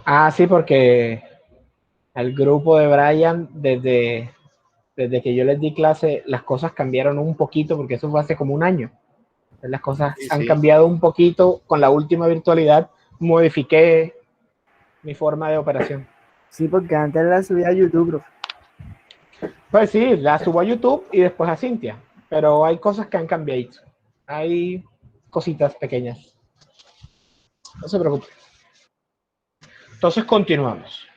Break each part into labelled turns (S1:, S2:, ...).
S1: Ah, sí, porque el grupo de Brian, desde que yo les di clase, las cosas cambiaron un poquito, porque eso fue hace como un año. Las cosas
S2: Sí,
S1: han
S2: sí.
S1: cambiado un poquito con la última virtualidad. Modifiqué mi forma de operación.
S3: Sí, porque antes la subía a YouTube, bro.
S1: Pues sí, la subo a YouTube y después a Cintia, pero hay cosas que han cambiado. Hay cositas pequeñas. No se preocupe. Entonces continuamos.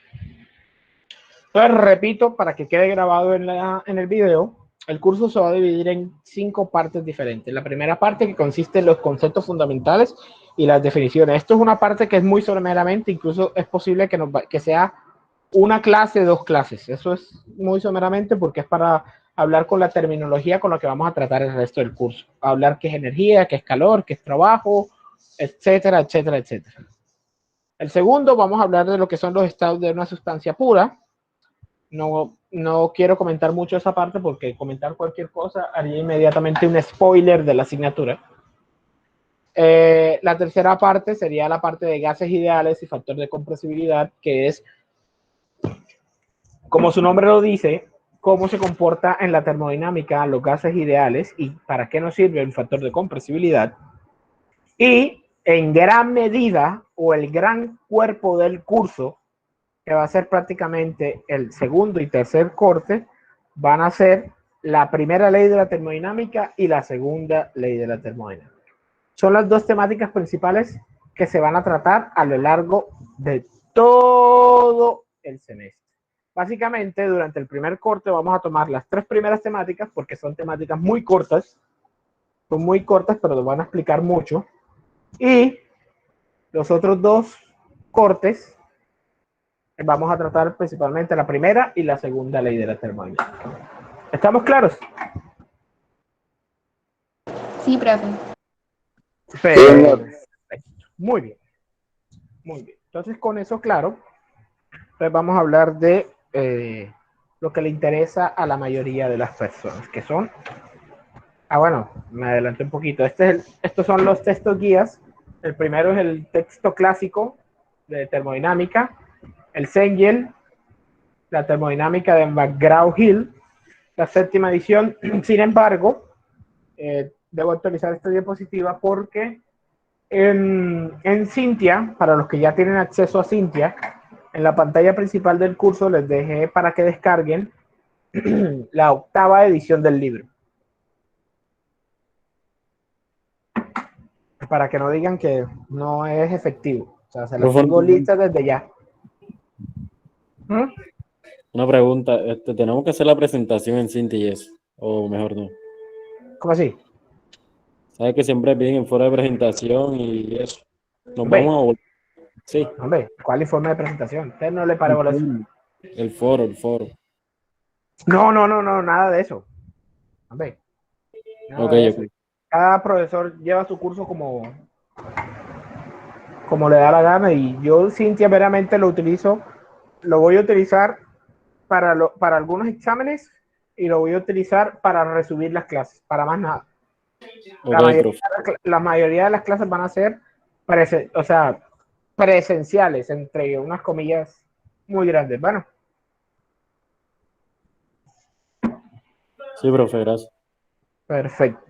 S1: Entonces repito, para que quede grabado en el video, el curso se va a dividir en 5 partes diferentes. La primera parte que consiste en los conceptos fundamentales y las definiciones. Esto es una parte que es muy someramente, incluso es posible que sea una clase, 2 clases. Eso es muy someramente porque es para hablar con la terminología con la que vamos a tratar el resto del curso. Hablar qué es energía, qué es calor, qué es trabajo, etcétera, etcétera, etcétera. El segundo, vamos a hablar de lo que son los estados de una sustancia pura. No quiero comentar mucho esa parte porque comentar cualquier cosa haría inmediatamente un spoiler de la asignatura. La tercera parte sería la parte de gases ideales y factor de compresibilidad, que es, como su nombre lo dice, cómo se comporta en la termodinámica los gases ideales y para qué nos sirve el factor de compresibilidad. Y en gran medida, o el gran cuerpo del curso, que va a ser prácticamente el segundo y tercer corte, van a ser la primera ley de la termodinámica y la segunda ley de la termodinámica. Son las dos temáticas principales que se van a tratar a lo largo de todo el semestre. Básicamente, durante el primer corte vamos a tomar las 3 primeras temáticas porque son temáticas muy cortas, pero nos van a explicar mucho. Y los otros 2 cortes vamos a tratar principalmente la primera y la segunda ley de la termodinámica. ¿Estamos claros?
S4: Sí, profe.
S1: Perfecto. Muy bien. Muy bien. Entonces, con eso claro, pues vamos a hablar de lo que le interesa a la mayoría de las personas, que son... Ah, bueno, me adelanté un poquito. Estos son los textos guías. El primero es el texto clásico de termodinámica, el Cengel, la termodinámica de McGraw-Hill, la 7ª edición. Sin embargo, debo actualizar esta diapositiva porque en Cintia, para los que ya tienen acceso a Cintia, en la pantalla principal del curso les dejé para que descarguen la 8ª edición del libro. Para que no digan que no es efectivo. O sea, se las tengo listas desde ya.
S5: Una pregunta, ¿tenemos que hacer la presentación en Cinti y eso? O mejor no.
S1: ¿Cómo así?
S5: ¿Sabes que siempre piden en foro de presentación y eso? Nos
S1: Hombre,
S5: vamos a volver. Sí.
S1: hombre, ¿cuál informe de presentación? ¿Usted no le paró eso?
S5: El foro.
S1: No, nada de eso. Hombre, nada
S5: Ok,
S1: de eso.
S5: ok.
S1: Cada profesor lleva su curso como le da la gana y yo Cintia meramente lo voy a utilizar para algunos exámenes y lo voy a utilizar para resumir las clases, para más nada.
S5: Ok, profe.
S1: La mayoría de las clases van a ser presenciales, entre unas comillas muy grandes. Bueno,
S5: Sí, profe, gracias.
S1: perfecto.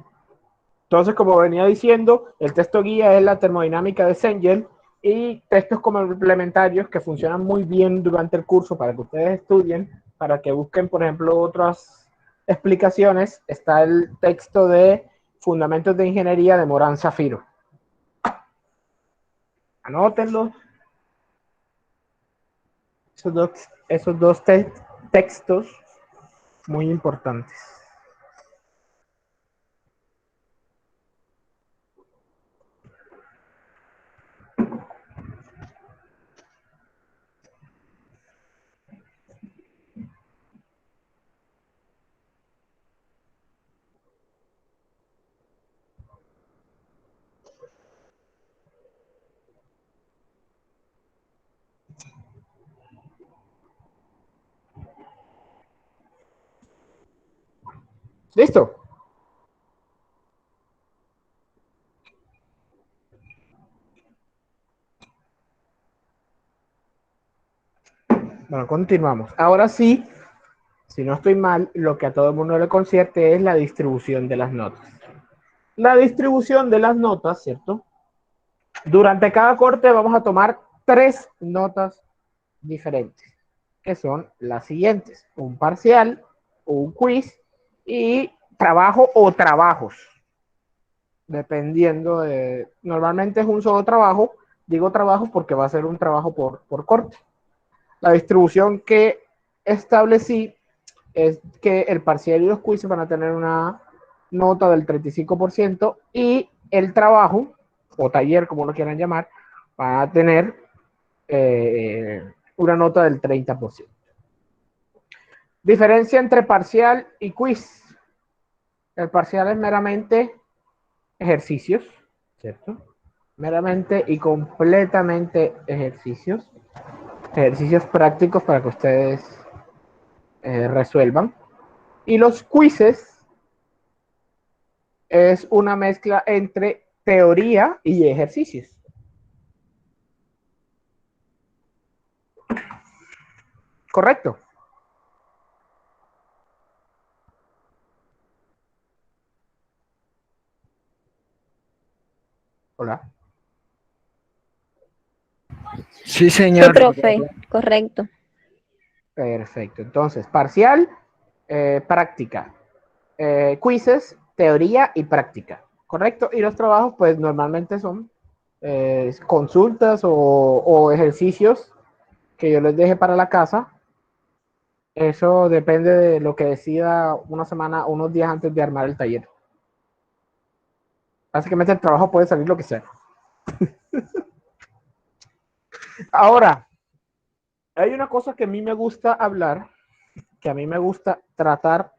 S1: Entonces, como venía diciendo, el texto guía es la termodinámica de Cengel y textos complementarios que funcionan muy bien durante el curso para que ustedes estudien, para que busquen, por ejemplo, otras explicaciones. Está el texto de Fundamentos de Ingeniería de Morán Zafiro. Anótenlo. Esos dos textos muy importantes. ¿Listo? Bueno, continuamos. Ahora sí, si no estoy mal, lo que a todo el mundo le concierne es la distribución de las notas. La distribución de las notas, ¿cierto? Durante cada corte vamos a tomar 3 notas diferentes, que son las siguientes: un parcial, un quiz y trabajo o trabajos, dependiendo de, normalmente es un solo trabajo, digo trabajo porque va a ser un trabajo por corte. La distribución que establecí es que el parcial y los quizzes van a tener una nota del 35% y el trabajo o taller, como lo quieran llamar, va a tener una nota del 30%. Diferencia entre parcial y quiz. El parcial es meramente ejercicios, ¿cierto? Meramente y completamente ejercicios. Ejercicios prácticos para que ustedes resuelvan. Y los quizzes es una mezcla entre teoría y ejercicios. ¿Correcto? Hola.
S3: Sí,
S2: Sí,
S3: señor.
S2: profe, correcto.
S1: Perfecto. Entonces, parcial, práctica. Quizzes, teoría y práctica. ¿Correcto? Y los trabajos, pues normalmente son consultas o ejercicios que yo les deje para la casa. Eso depende de lo que decida una semana, unos días antes de armar el taller. Básicamente el trabajo puede salir lo que sea. Ahora, hay una cosa que a mí me gusta hablar, que a mí me gusta tratar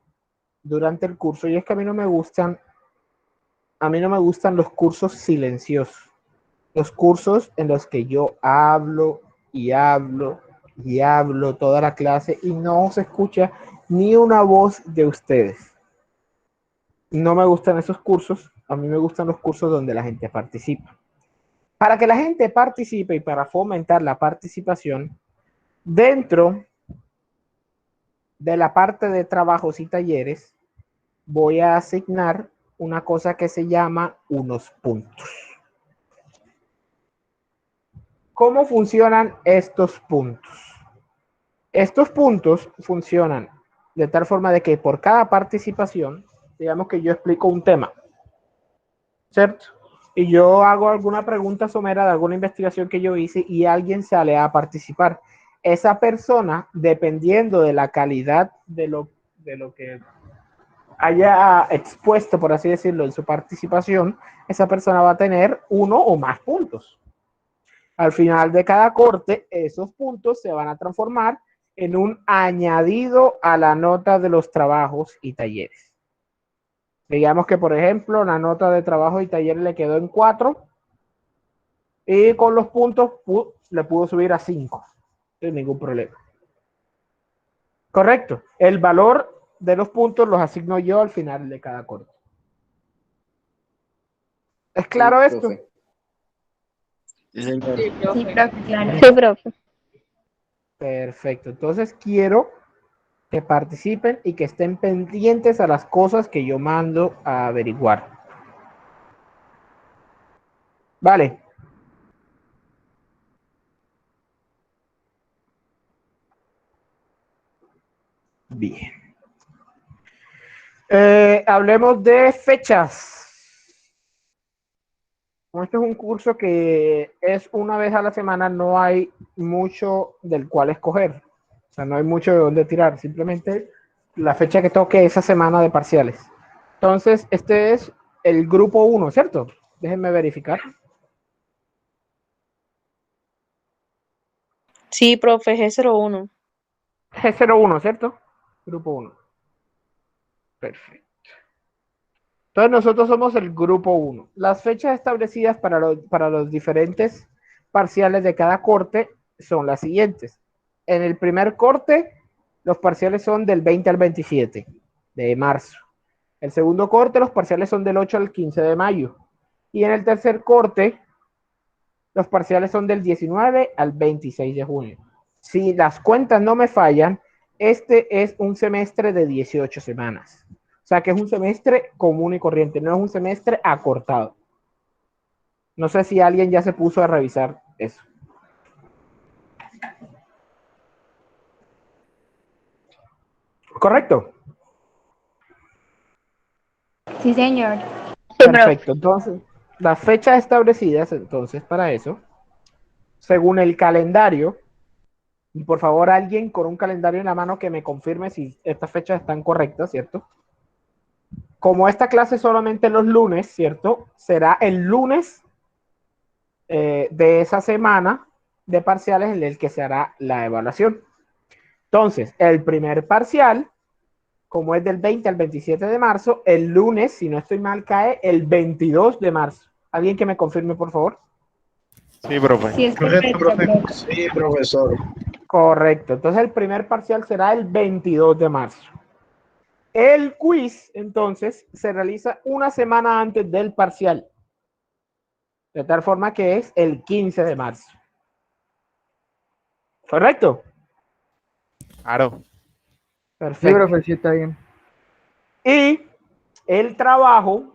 S1: durante el curso, y es que a mí no me gustan los cursos silenciosos. Los cursos en los que yo hablo y hablo y hablo toda la clase y no se escucha ni una voz de ustedes. No me gustan esos cursos, a mí me gustan los cursos donde la gente participa. Para que la gente participe y para fomentar la participación, dentro de la parte de trabajos y talleres, voy a asignar una cosa que se llama unos puntos. ¿Cómo funcionan estos puntos? Estos puntos funcionan de tal forma de que por cada participación, digamos que yo explico un tema, ¿cierto? Y yo hago alguna pregunta somera de alguna investigación que yo hice y alguien sale a participar. Esa persona, dependiendo de la calidad de lo que haya expuesto, por así decirlo, en su participación, esa persona va a tener 1 o más puntos. Al final de cada corte, esos puntos se van a transformar en un añadido a la nota de los trabajos y talleres. Digamos que, por ejemplo, la nota de trabajo y talleres le quedó en 4 y con los puntos le pudo subir a 5 sin ningún problema. Correcto. El valor de los puntos los asigno yo al final de cada corte. ¿Es claro esto?
S5: Sí, señor.
S2: Sí, profe, claro. Sí, profe.
S1: Perfecto. Entonces quiero que participen y que estén pendientes a las cosas que yo mando a averiguar. Vale. Bien. Hablemos de fechas. Como este es un curso que es una vez a la semana, no hay mucho del cual escoger. O sea, no hay mucho de dónde tirar. Simplemente la fecha que toque esa semana de parciales. Entonces, este es el grupo 1, ¿cierto? Déjenme verificar.
S4: Sí, profe, G01.
S1: G01, ¿cierto? Grupo 1. Perfecto. Entonces nosotros somos el grupo 1. Las fechas establecidas para los diferentes parciales de cada corte son las siguientes. En el primer corte, los parciales son del 20 al 27 de marzo. El segundo corte, los parciales son del 8 al 15 de mayo. Y en el tercer corte, los parciales son del 19 al 26 de junio. si las cuentas no me fallan, este es un semestre de 18 semanas. O sea que es un semestre común y corriente, no es un semestre acortado. No sé si alguien ya se puso a revisar eso. ¿Correcto?
S2: Sí, señor.
S1: Perfecto. Entonces, las fechas establecidas entonces para eso, según el calendario, y por favor alguien con un calendario en la mano que me confirme si estas fechas están correctas, ¿cierto? Como esta clase es solamente los lunes, ¿cierto? Será el lunes de esa semana de parciales en el que se hará la evaluación. Entonces, el primer parcial, como es del 20 al 27 de marzo, el lunes, si no estoy mal, cae el 22 de marzo. ¿Alguien que me confirme, por favor?
S6: Sí, profe.
S2: Sí, es
S7: Correcto,
S2: correcto,
S7: profe.
S2: profe.
S7: Sí, profesor.
S1: Correcto. Entonces, el primer parcial será el 22 de marzo. El quiz, entonces, se realiza una semana antes del parcial. De tal forma que es el 15 de marzo. ¿Correcto?
S6: Claro.
S3: Sí,
S1: Perfecto.
S3: profe, sí está bien.
S1: Y el trabajo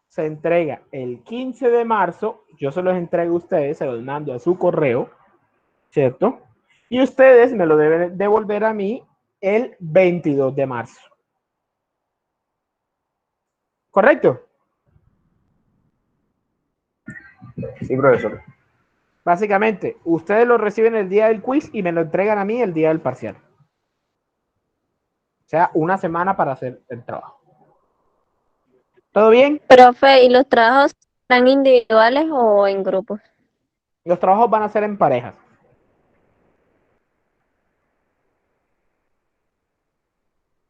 S1: se entrega el 15 de marzo. Yo se los entrego a ustedes, se los mando a su correo, ¿cierto? Y ustedes me lo deben devolver a mí el 22 de marzo. ¿Correcto?
S7: Sí, profesor.
S1: Básicamente, ustedes lo reciben el día del quiz y me lo entregan a mí el día del parcial. O sea, una semana para hacer el trabajo. ¿Todo bien?
S2: Profe, ¿y los trabajos serán individuales o en grupos?
S1: Los trabajos van a ser en parejas.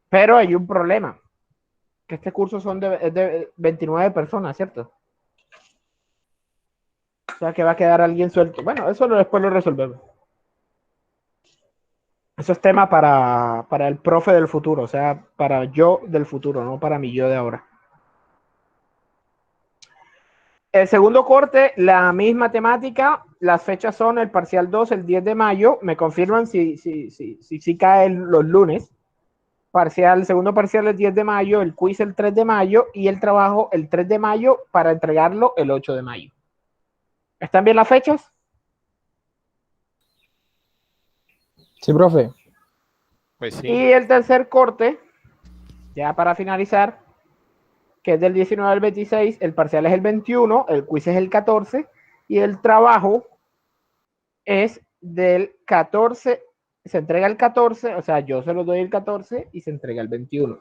S1: Pero hay un problema. Que este curso son de 29 personas, ¿cierto? O sea, que va a quedar alguien suelto. Bueno, eso después lo resolvemos. Eso es tema para el profe del futuro, o sea, para yo del futuro, no para mi yo de ahora. El segundo corte, la misma temática, las fechas son el parcial 2, el 10 de mayo, me confirman si caen los lunes. Segundo parcial el 10 de mayo, el quiz el 3 de mayo y el trabajo el 3 de mayo para entregarlo el 8 de mayo. ¿Están bien las fechas?
S8: Sí, profe.
S6: Pues sí.
S1: Y el tercer corte, ya para finalizar, que es del 19 al 26, el parcial es el 21, el quiz es el 14 y el trabajo es del 14, se entrega el 14, o sea, yo se lo doy el 14 y se entrega el 21.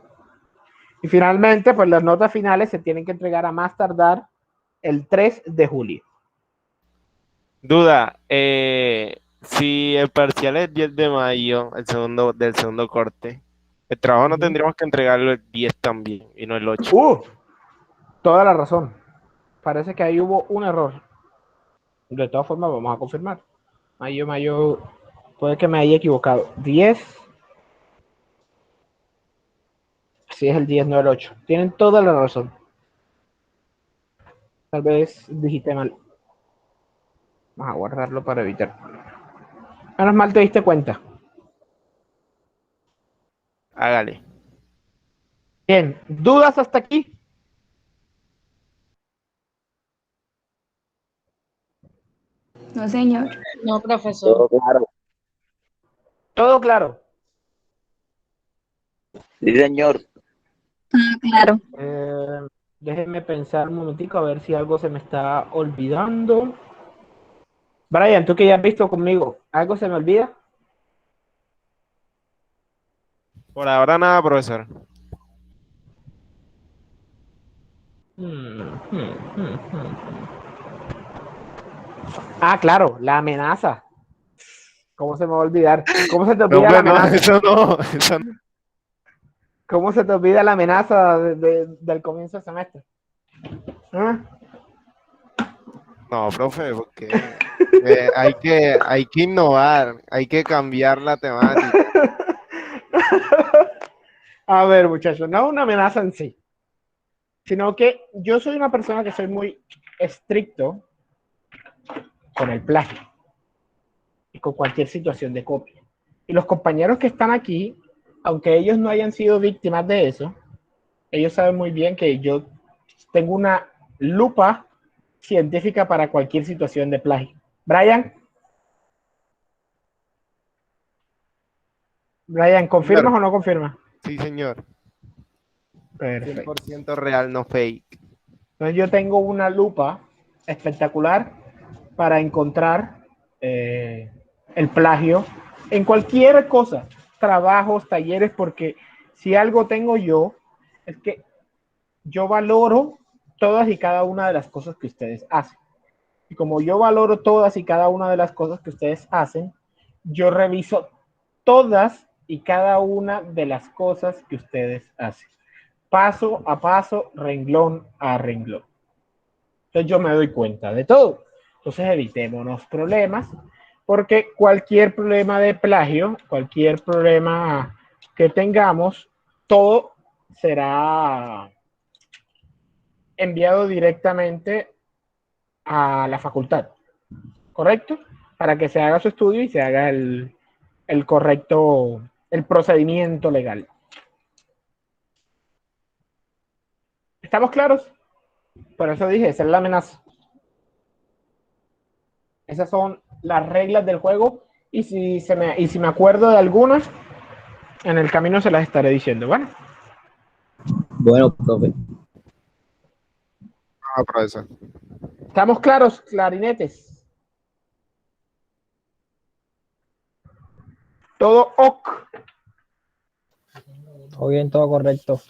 S1: Y finalmente, pues las notas finales se tienen que entregar a más tardar el 3 de julio.
S6: Duda, si el parcial es 10 de mayo, del segundo corte, el trabajo no tendríamos que entregarlo el 10 también y no el 8.
S1: Toda la razón. Parece que ahí hubo un error. De todas formas, vamos a confirmar. Mayo, puede que me haya equivocado. 10. Sí, es el 10, no el 8. Tienen toda la razón. Tal vez digité mal. Vamos a guardarlo para evitar. Menos mal te diste cuenta.
S6: Hágale.
S1: Bien, ¿dudas hasta aquí?
S2: No, señor.
S4: No, profesor.
S1: Todo claro.
S9: Sí, señor.
S2: Claro.
S1: Déjenme pensar un momentico a ver si algo se me está olvidando. Brian, tú que ya has visto conmigo, ¿algo se me olvida?
S6: Por ahora nada, profesor.
S1: Ah, claro, la amenaza. ¿Cómo se me va a olvidar? ¿Cómo se te
S6: No,
S1: olvida la
S6: hombre, no,
S1: amenaza?
S6: eso no.
S1: ¿Cómo se te olvida la amenaza del comienzo del semestre? ¿Ah?
S6: No, profe, porque hay que innovar, hay que cambiar la temática.
S1: A ver, muchachos, no una amenaza en sí, sino que yo soy una persona que soy muy estricto con el plagio y con cualquier situación de copia. Y los compañeros que están aquí, aunque ellos no hayan sido víctimas de eso, ellos saben muy bien que yo tengo una lupa científica para cualquier situación de plagio. Brian, ¿confirmas
S6: Señor.
S1: o no confirmas?
S6: Sí, señor.
S1: Perfecto.
S6: 100% real, no fake.
S1: Entonces yo tengo una lupa espectacular para encontrar el plagio en cualquier cosa, trabajos, talleres, porque si algo tengo yo, es que yo valoro todas y cada una de las cosas que ustedes hacen. Y como yo valoro todas y cada una de las cosas que ustedes hacen, yo reviso todas y cada una de las cosas que ustedes hacen. Paso a paso, renglón a renglón. Entonces yo me doy cuenta de todo. Entonces evitémonos problemas, porque cualquier problema de plagio, cualquier problema que tengamos, todo será enviado directamente a la facultad, ¿correcto? Para que se haga su estudio y se haga el correcto, el procedimiento legal. ¿Estamos claros? Por eso dije, esa es la amenaza. Esas son las reglas del juego y si me acuerdo de algunas, en el camino se las estaré diciendo. Bueno.
S8: Bueno, profe.
S6: Ah, profesor.
S1: ¿Estamos claros, clarinetes? Todo ok.
S8: Todo bien, todo correcto.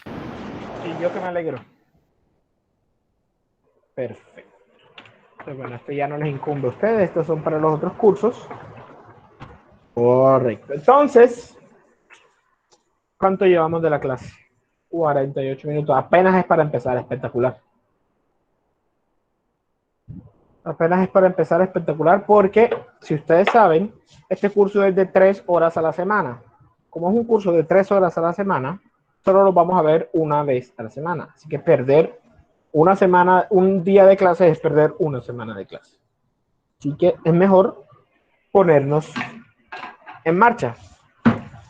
S1: Y yo que me alegro. Perfecto. Entonces, bueno, esto ya no les incumbe a ustedes, estos son para los otros cursos. Correcto. Entonces, ¿cuánto llevamos de la clase? 48 minutos. Apenas es para empezar, espectacular. Apenas es para empezar, espectacular, porque si ustedes saben, este curso es de 3 horas a la semana. Como es un curso de 3 horas a la semana, solo lo vamos a ver una vez a la semana. Así que perder una semana, un día de clase es perder una semana de clase. Así que es mejor ponernos en marcha.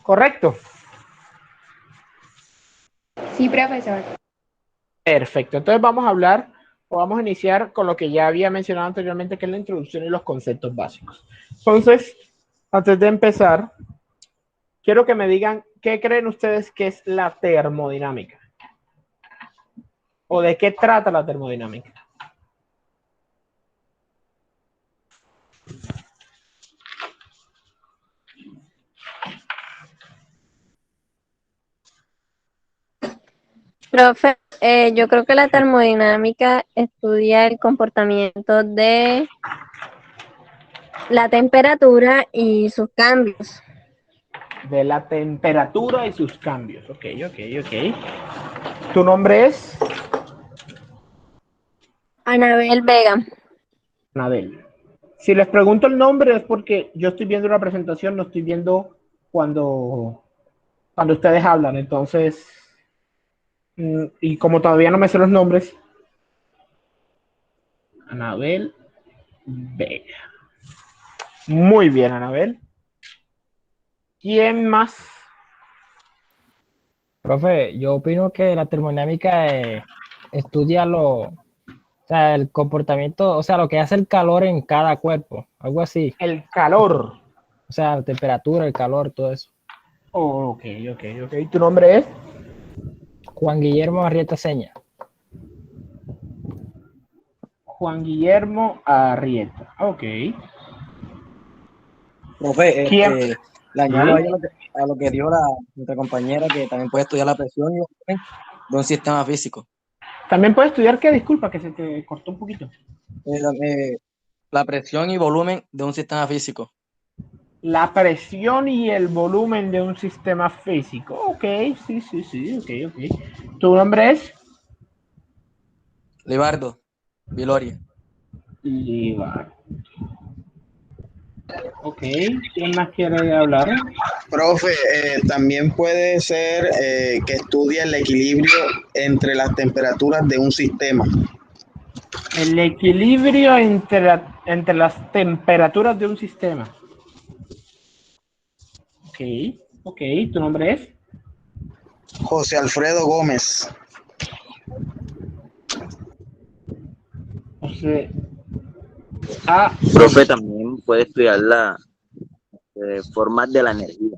S1: ¿Correcto?
S9: Sí, profesor.
S1: Perfecto. Entonces vamos a hablar o vamos a iniciar con lo que ya había mencionado anteriormente, que es la introducción y los conceptos básicos. Entonces, antes de empezar, quiero que me digan qué creen ustedes que es la termodinámica. ¿O de qué trata la termodinámica?
S2: Profe, yo creo que la termodinámica estudia el comportamiento de la temperatura y sus cambios.
S1: De la temperatura y sus cambios. Ok. ¿Tu nombre es?
S2: Anabel Vega.
S1: Anabel. Si les pregunto el nombre es porque yo estoy viendo la presentación, no estoy viendo cuando ustedes hablan. Entonces, y como todavía no me sé los nombres, Anabel Vega. Muy bien, Anabel. ¿Quién más?
S8: Profe, yo opino que la termodinámica estudia o sea, el comportamiento, o sea, lo que hace el calor en cada cuerpo, algo así.
S1: El calor.
S8: O sea, la temperatura, el calor, todo eso.
S1: Oh, ok. ¿Tu nombre es?
S8: Juan Guillermo Arrieta Seña.
S1: Juan Guillermo Arrieta. Ok.
S10: Profe,
S1: ¿Quién?
S10: le añado ahí a lo que dijo nuestra compañera, que también puede estudiar la presión y el volumen de un sistema físico.
S1: ¿También puedes estudiar qué? Disculpa, que se te cortó un poquito.
S10: La presión y volumen de un sistema físico.
S1: La presión y el volumen de un sistema físico. Ok, sí, ok. ¿Tu nombre es?
S10: Libardo Viloria.
S1: Libardo. Ok, ¿quién más quiere hablar?
S7: Profe, también puede ser que estudie el equilibrio entre las temperaturas de un sistema.
S1: El equilibrio entre las temperaturas de un sistema. Ok, ¿tu nombre es?
S7: José Alfredo Gómez.
S1: José A.
S11: Profe, también puede estudiar las formas de la energía.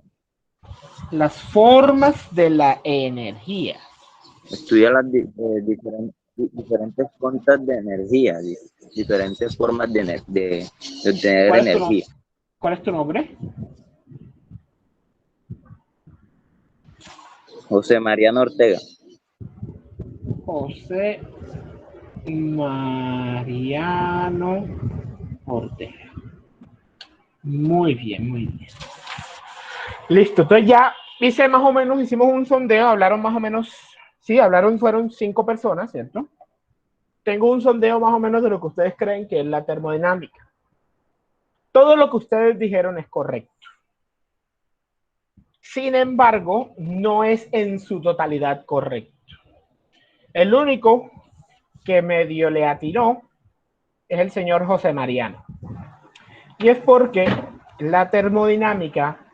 S1: Las formas de la energía.
S11: Estudia las diferentes fuentes de energía, diferentes formas de obtener energía.
S1: ¿Cuál es tu nombre?
S11: José Mariano Ortega.
S1: José Mariano Ortega. Muy bien, muy bien. Listo, entonces ya hicimos un sondeo, hablaron más o menos, sí, fueron 5 personas, ¿cierto? Tengo un sondeo más o menos de lo que ustedes creen que es la termodinámica. Todo lo que ustedes dijeron es correcto. Sin embargo, no es en su totalidad correcto. El único que medio le atinó es el señor José Mariano. Y es porque la termodinámica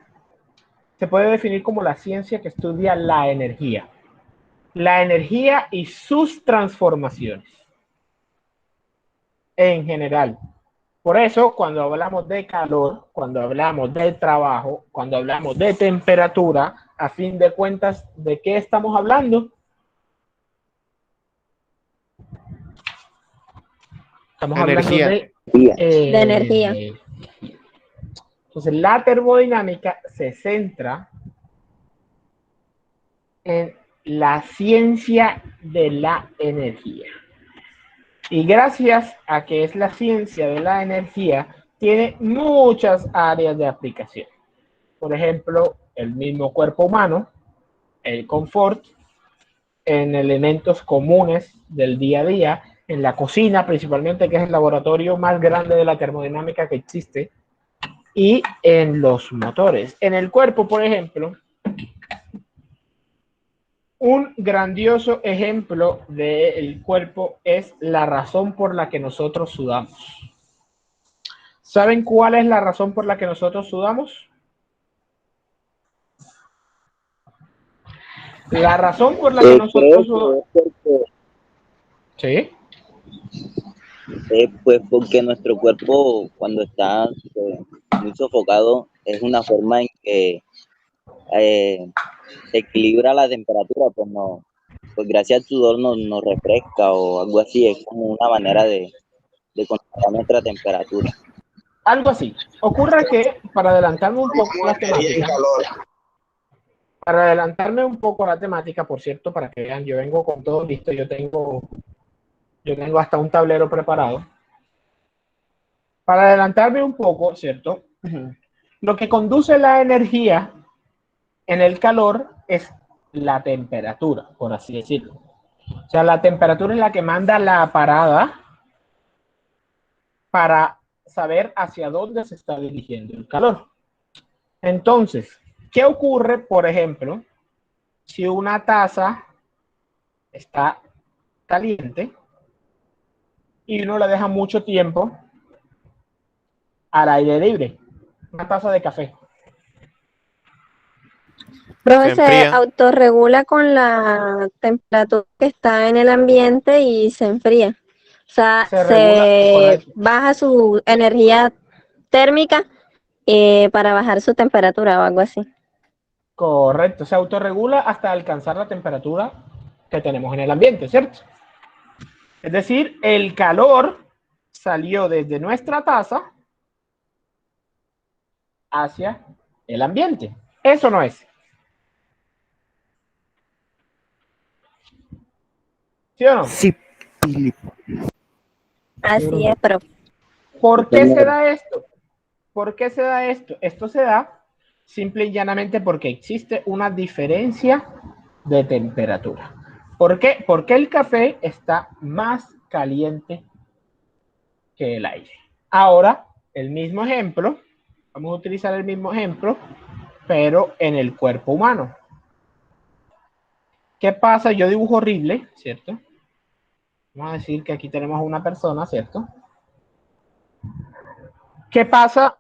S1: se puede definir como la ciencia que estudia la energía y sus transformaciones en general. Por eso, cuando hablamos de calor, cuando hablamos de trabajo, cuando hablamos de temperatura, a fin de cuentas, ¿de qué estamos hablando? Estamos
S6: Energía.
S1: hablando
S2: De energía.
S1: Entonces, la termodinámica se centra en la ciencia de la energía. Y gracias a que es la ciencia de la energía, tiene muchas áreas de aplicación. Por ejemplo, el mismo cuerpo humano, el confort, en elementos comunes del día a día, en la cocina principalmente, que es el laboratorio más grande de la termodinámica que existe, y en los motores. En el cuerpo, por ejemplo, un grandioso ejemplo del cuerpo es la razón por la que nosotros sudamos. ¿Saben cuál es la razón por la que nosotros sudamos? La razón por la que nosotros sudamos. ¿Sí?
S11: Pues porque nuestro cuerpo, cuando está muy sofocado, es una forma en que se equilibra la temperatura, pues gracias al sudor nos refresca o algo así, es como una manera de controlar nuestra temperatura.
S1: Algo así. Ocurre que, para adelantarme un poco a la temática, por cierto, para que vean, yo vengo con todo listo, yo tengo hasta un tablero preparado. Para adelantarme un poco, ¿cierto? Lo que conduce la energía en el calor es la temperatura, por así decirlo. O sea, la temperatura es la que manda la parada para saber hacia dónde se está dirigiendo el calor. Entonces, ¿qué ocurre, por ejemplo, si una taza está caliente y uno la deja mucho tiempo al aire libre? Una taza de café.
S2: Profe, se autorregula con la temperatura que está en el ambiente y se enfría. O sea, se baja su energía térmica para bajar su temperatura o algo así.
S1: Correcto, se autorregula hasta alcanzar la temperatura que tenemos en el ambiente, ¿cierto? Es decir, el calor salió desde nuestra taza hacia el ambiente. Eso no es. ¿Sí o no?
S3: Sí, Filipo.
S2: Así es, profe.
S1: ¿Por qué se da esto? ¿Por qué se da esto? Esto se da simple y llanamente porque existe una diferencia de temperatura. ¿Por qué? Porque el café está más caliente que el aire. Ahora, el mismo ejemplo, vamos a utilizar el mismo ejemplo, pero en el cuerpo humano. ¿Qué pasa? Yo dibujo horrible, ¿cierto? Vamos a decir que aquí tenemos una persona, ¿cierto? ¿Qué pasa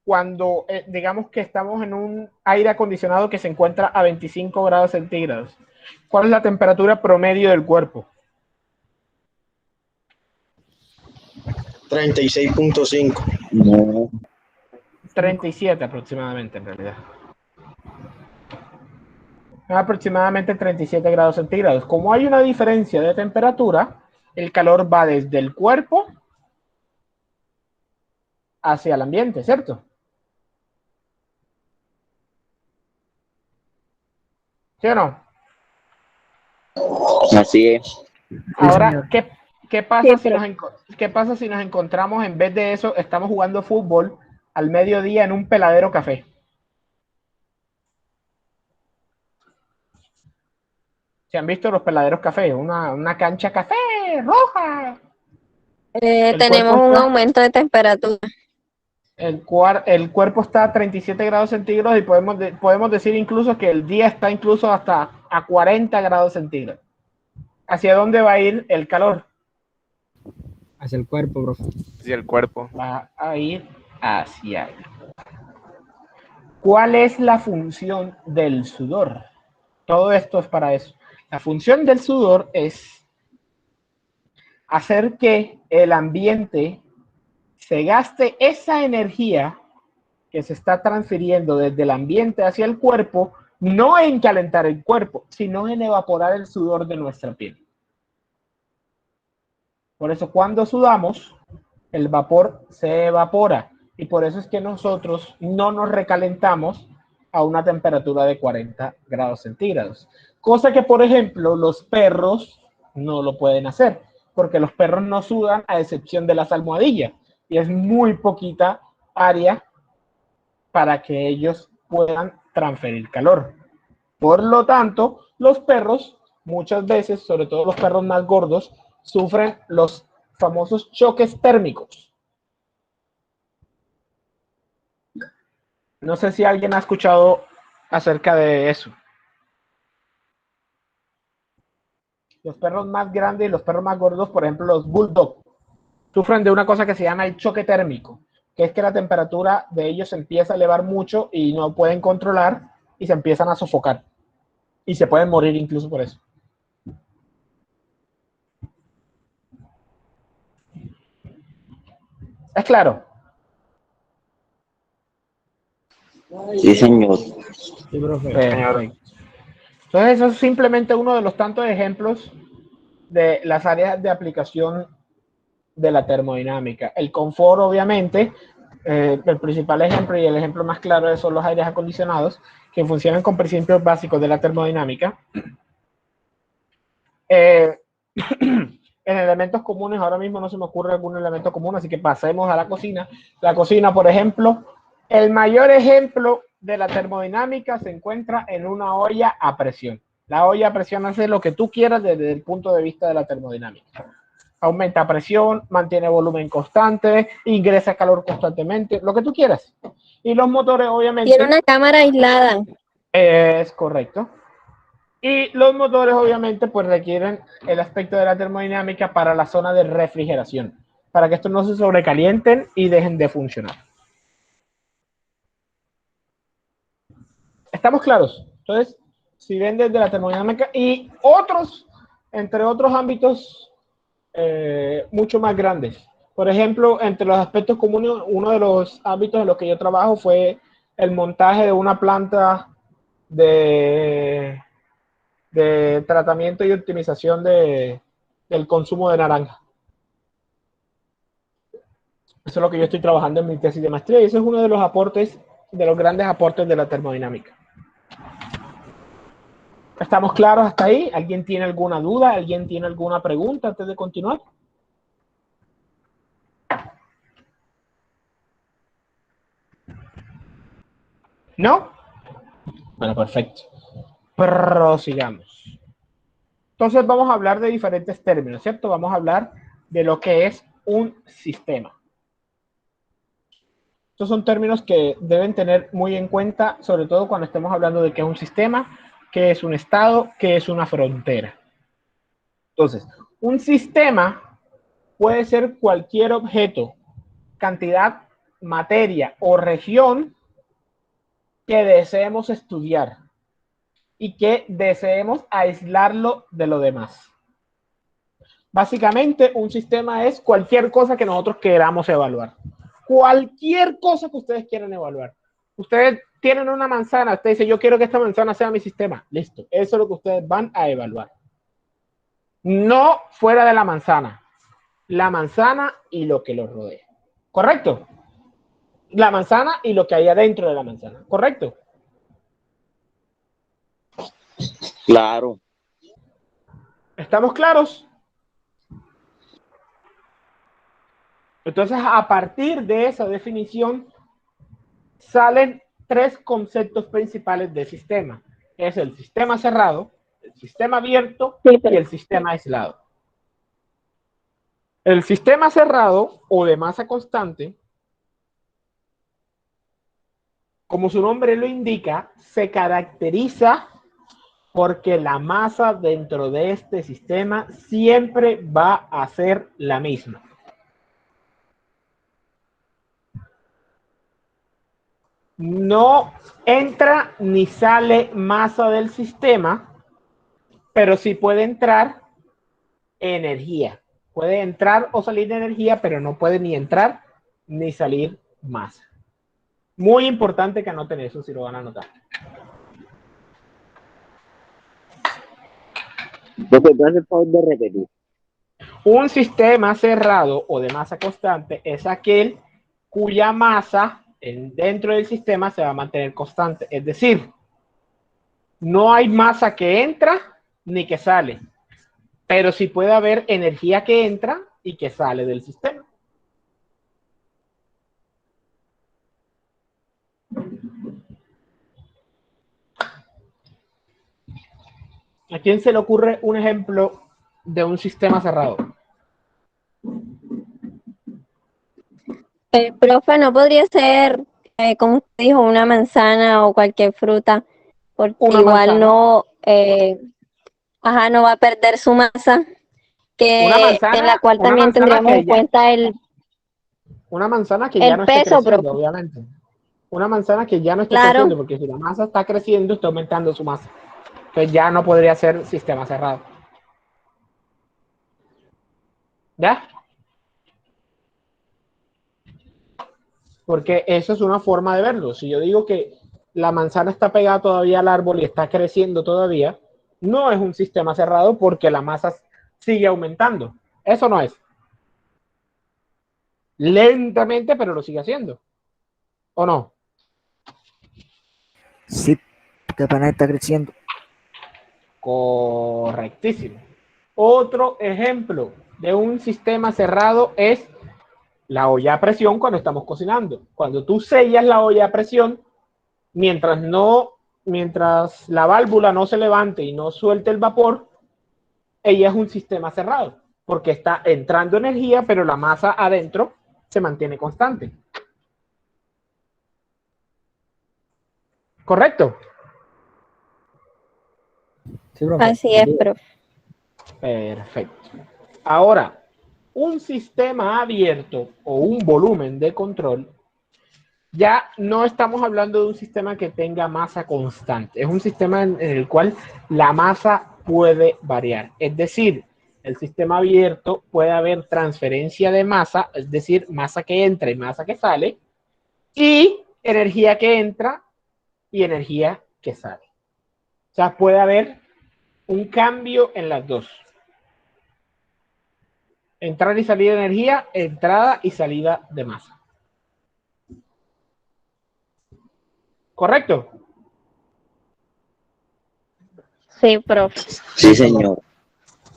S1: cuando, digamos que estamos en un aire acondicionado que se encuentra a 25 grados centígrados? ¿Cuál es la temperatura promedio del cuerpo?
S7: 36.5.
S11: No.
S1: 37 aproximadamente, en realidad. Aproximadamente 37 grados centígrados. Como hay una diferencia de temperatura, el calor va desde el cuerpo hacia el ambiente, ¿cierto? ¿Sí o no?
S11: Así es.
S1: Ahora, ¿qué pasa,
S2: Sí,
S1: ¿qué pasa si nos encontramos, en vez de eso, estamos jugando fútbol al mediodía en un peladero café? ¿Se han visto los peladeros café? Una cancha café roja.
S2: tenemos un aumento de temperatura.
S1: El cuerpo está a 37 grados centígrados y podemos decir incluso que el día está incluso hasta a 40 grados centígrados. ¿Hacia dónde va a ir el calor?
S8: Hacia el cuerpo, profe.
S6: Hacia el cuerpo.
S1: Va a ir hacia él. ¿Cuál es la función del sudor? Todo esto es para eso. La función del sudor es hacer que el ambiente se gaste esa energía que se está transfiriendo desde el ambiente hacia el cuerpo, no en calentar el cuerpo, sino en evaporar el sudor de nuestra piel. Por eso cuando sudamos, el vapor se evapora y por eso es que nosotros no nos recalentamos a una temperatura de 40 grados centígrados. Cosa que, por ejemplo, los perros no lo pueden hacer, porque los perros no sudan a excepción de las almohadillas y es muy poquita área para que ellos puedan transferir calor. Por lo tanto, los perros muchas veces, sobre todo los perros más gordos, sufren los famosos choques térmicos. No sé si alguien ha escuchado acerca de eso. Los perros más grandes y los perros más gordos, por ejemplo, los bulldog, sufren de una cosa que se llama el choque térmico, que es que la temperatura de ellos se empieza a elevar mucho y no pueden controlar y se empiezan a sofocar. Y se pueden morir incluso por eso. ¿Es claro?
S11: Sí, señor.
S8: Sí, profe.
S1: Perfecto. Entonces, eso es simplemente uno de los tantos ejemplos de las áreas de aplicación de la termodinámica. El confort, obviamente, el principal ejemplo y el ejemplo más claro son los aires acondicionados, que funcionan con principios básicos de la termodinámica. En elementos comunes, ahora mismo no se me ocurre algún elemento común, así que pasemos a la cocina. La cocina, por ejemplo, el mayor ejemplo de la termodinámica se encuentra en una olla a presión. La olla a presión hace lo que tú quieras desde el punto de vista de la termodinámica. Aumenta presión, mantiene volumen constante, ingresa calor constantemente, lo que tú quieras. Y los motores, obviamente...
S2: Tiene una cámara aislada.
S1: Es correcto. Y los motores, obviamente, pues requieren el aspecto de la termodinámica para la zona de refrigeración, para que estos no se sobrecalienten y dejen de funcionar. ¿Estamos claros? Entonces, si ven desde la termodinámica y otros, entre otros ámbitos mucho más grandes. Por ejemplo, entre los aspectos comunes, uno de los ámbitos en los que yo trabajo fue el montaje de una planta de tratamiento y optimización del consumo de naranja. Eso es lo que yo estoy trabajando en mi tesis de maestría y eso es uno de los aportes, de los grandes aportes de la termodinámica. ¿Estamos claros hasta ahí? ¿Alguien tiene alguna duda? ¿Alguien tiene alguna pregunta antes de continuar? ¿No? Bueno, perfecto. Prosigamos. Entonces vamos a hablar de diferentes términos, ¿cierto? Vamos a hablar de lo que es un sistema. Estos son términos que deben tener muy en cuenta, sobre todo cuando estemos hablando de qué es un sistema, qué es un estado, qué es una frontera. Entonces, Un sistema puede ser cualquier objeto, cantidad, materia o región que deseemos estudiar y que deseemos aislarlo de lo demás. Básicamente, un sistema es cualquier cosa que nosotros queramos evaluar. Cualquier cosa que ustedes quieran evaluar. Ustedes tienen una manzana, usted dice, yo quiero que esta manzana sea mi sistema. Listo, eso es lo que ustedes van a evaluar. No fuera de la manzana y lo que lo rodea. ¿Correcto? La manzana y lo que hay adentro de la manzana. ¿Correcto?
S11: Claro.
S1: ¿Estamos claros? Entonces, a partir de esa definición, salen tres conceptos principales de sistema. Es el sistema cerrado, el sistema abierto y el sistema aislado. El sistema cerrado o de masa constante, como su nombre lo indica, se caracteriza porque la masa dentro de este sistema siempre va a ser la misma. No entra ni sale masa del sistema, pero sí puede entrar energía. Puede entrar o salir energía, pero no puede ni entrar ni salir masa. Muy importante que anoten eso si lo van a anotar.
S11: Entonces, por de repetir.
S1: Un sistema cerrado o de masa constante es aquel cuya masa dentro del sistema se va a mantener constante. Es decir, no hay masa que entra ni que sale, pero sí puede haber energía que entra y que sale del sistema. ¿A quién se le ocurre un ejemplo de un sistema cerrado?
S2: Profe, ¿no podría ser, como usted dijo, una manzana o cualquier fruta? Porque
S1: Una
S2: igual
S1: manzana.
S2: no, no va a perder su masa,
S1: Una manzana,
S2: en la cual
S1: una
S2: también
S1: manzana
S2: tendríamos
S1: que
S2: en
S1: ya-
S2: cuenta el
S1: Una manzana que ya no esté
S2: peso,
S1: creciendo,
S2: profe.
S1: obviamente. Una manzana que ya no esté
S2: Claro.
S1: creciendo, porque si la masa está creciendo, está aumentando su masa. Entonces ya no podría ser sistema cerrado. ¿Ya? Porque eso es una forma de verlo. Si yo digo que la manzana está pegada todavía al árbol y está creciendo todavía, no es un sistema cerrado porque la masa sigue aumentando. Eso no es. Lentamente, pero lo sigue haciendo. ¿O no?
S3: Sí, porque apenas está creciendo.
S1: Correctísimo. Otro ejemplo de un sistema cerrado es la olla a presión cuando estamos cocinando. Cuando tú sellas la olla a presión, mientras la válvula no se levante y no suelte el vapor, ella es un sistema cerrado, porque está entrando energía, pero la masa adentro se mantiene constante. ¿Correcto?
S8: Sí, profe.
S2: Así es, profe.
S1: Perfecto. Ahora, un sistema abierto o un volumen de control, ya no estamos hablando de un sistema que tenga masa constante. Es un sistema en el cual la masa puede variar. Es decir, el sistema abierto puede haber transferencia de masa, es decir, masa que entra y masa que sale, y energía que entra y energía que sale. O sea, puede haber un cambio en las dos. Entrar y salir de energía, entrada y salida de masa. ¿Correcto?
S2: Sí, profe.
S11: Sí, señor.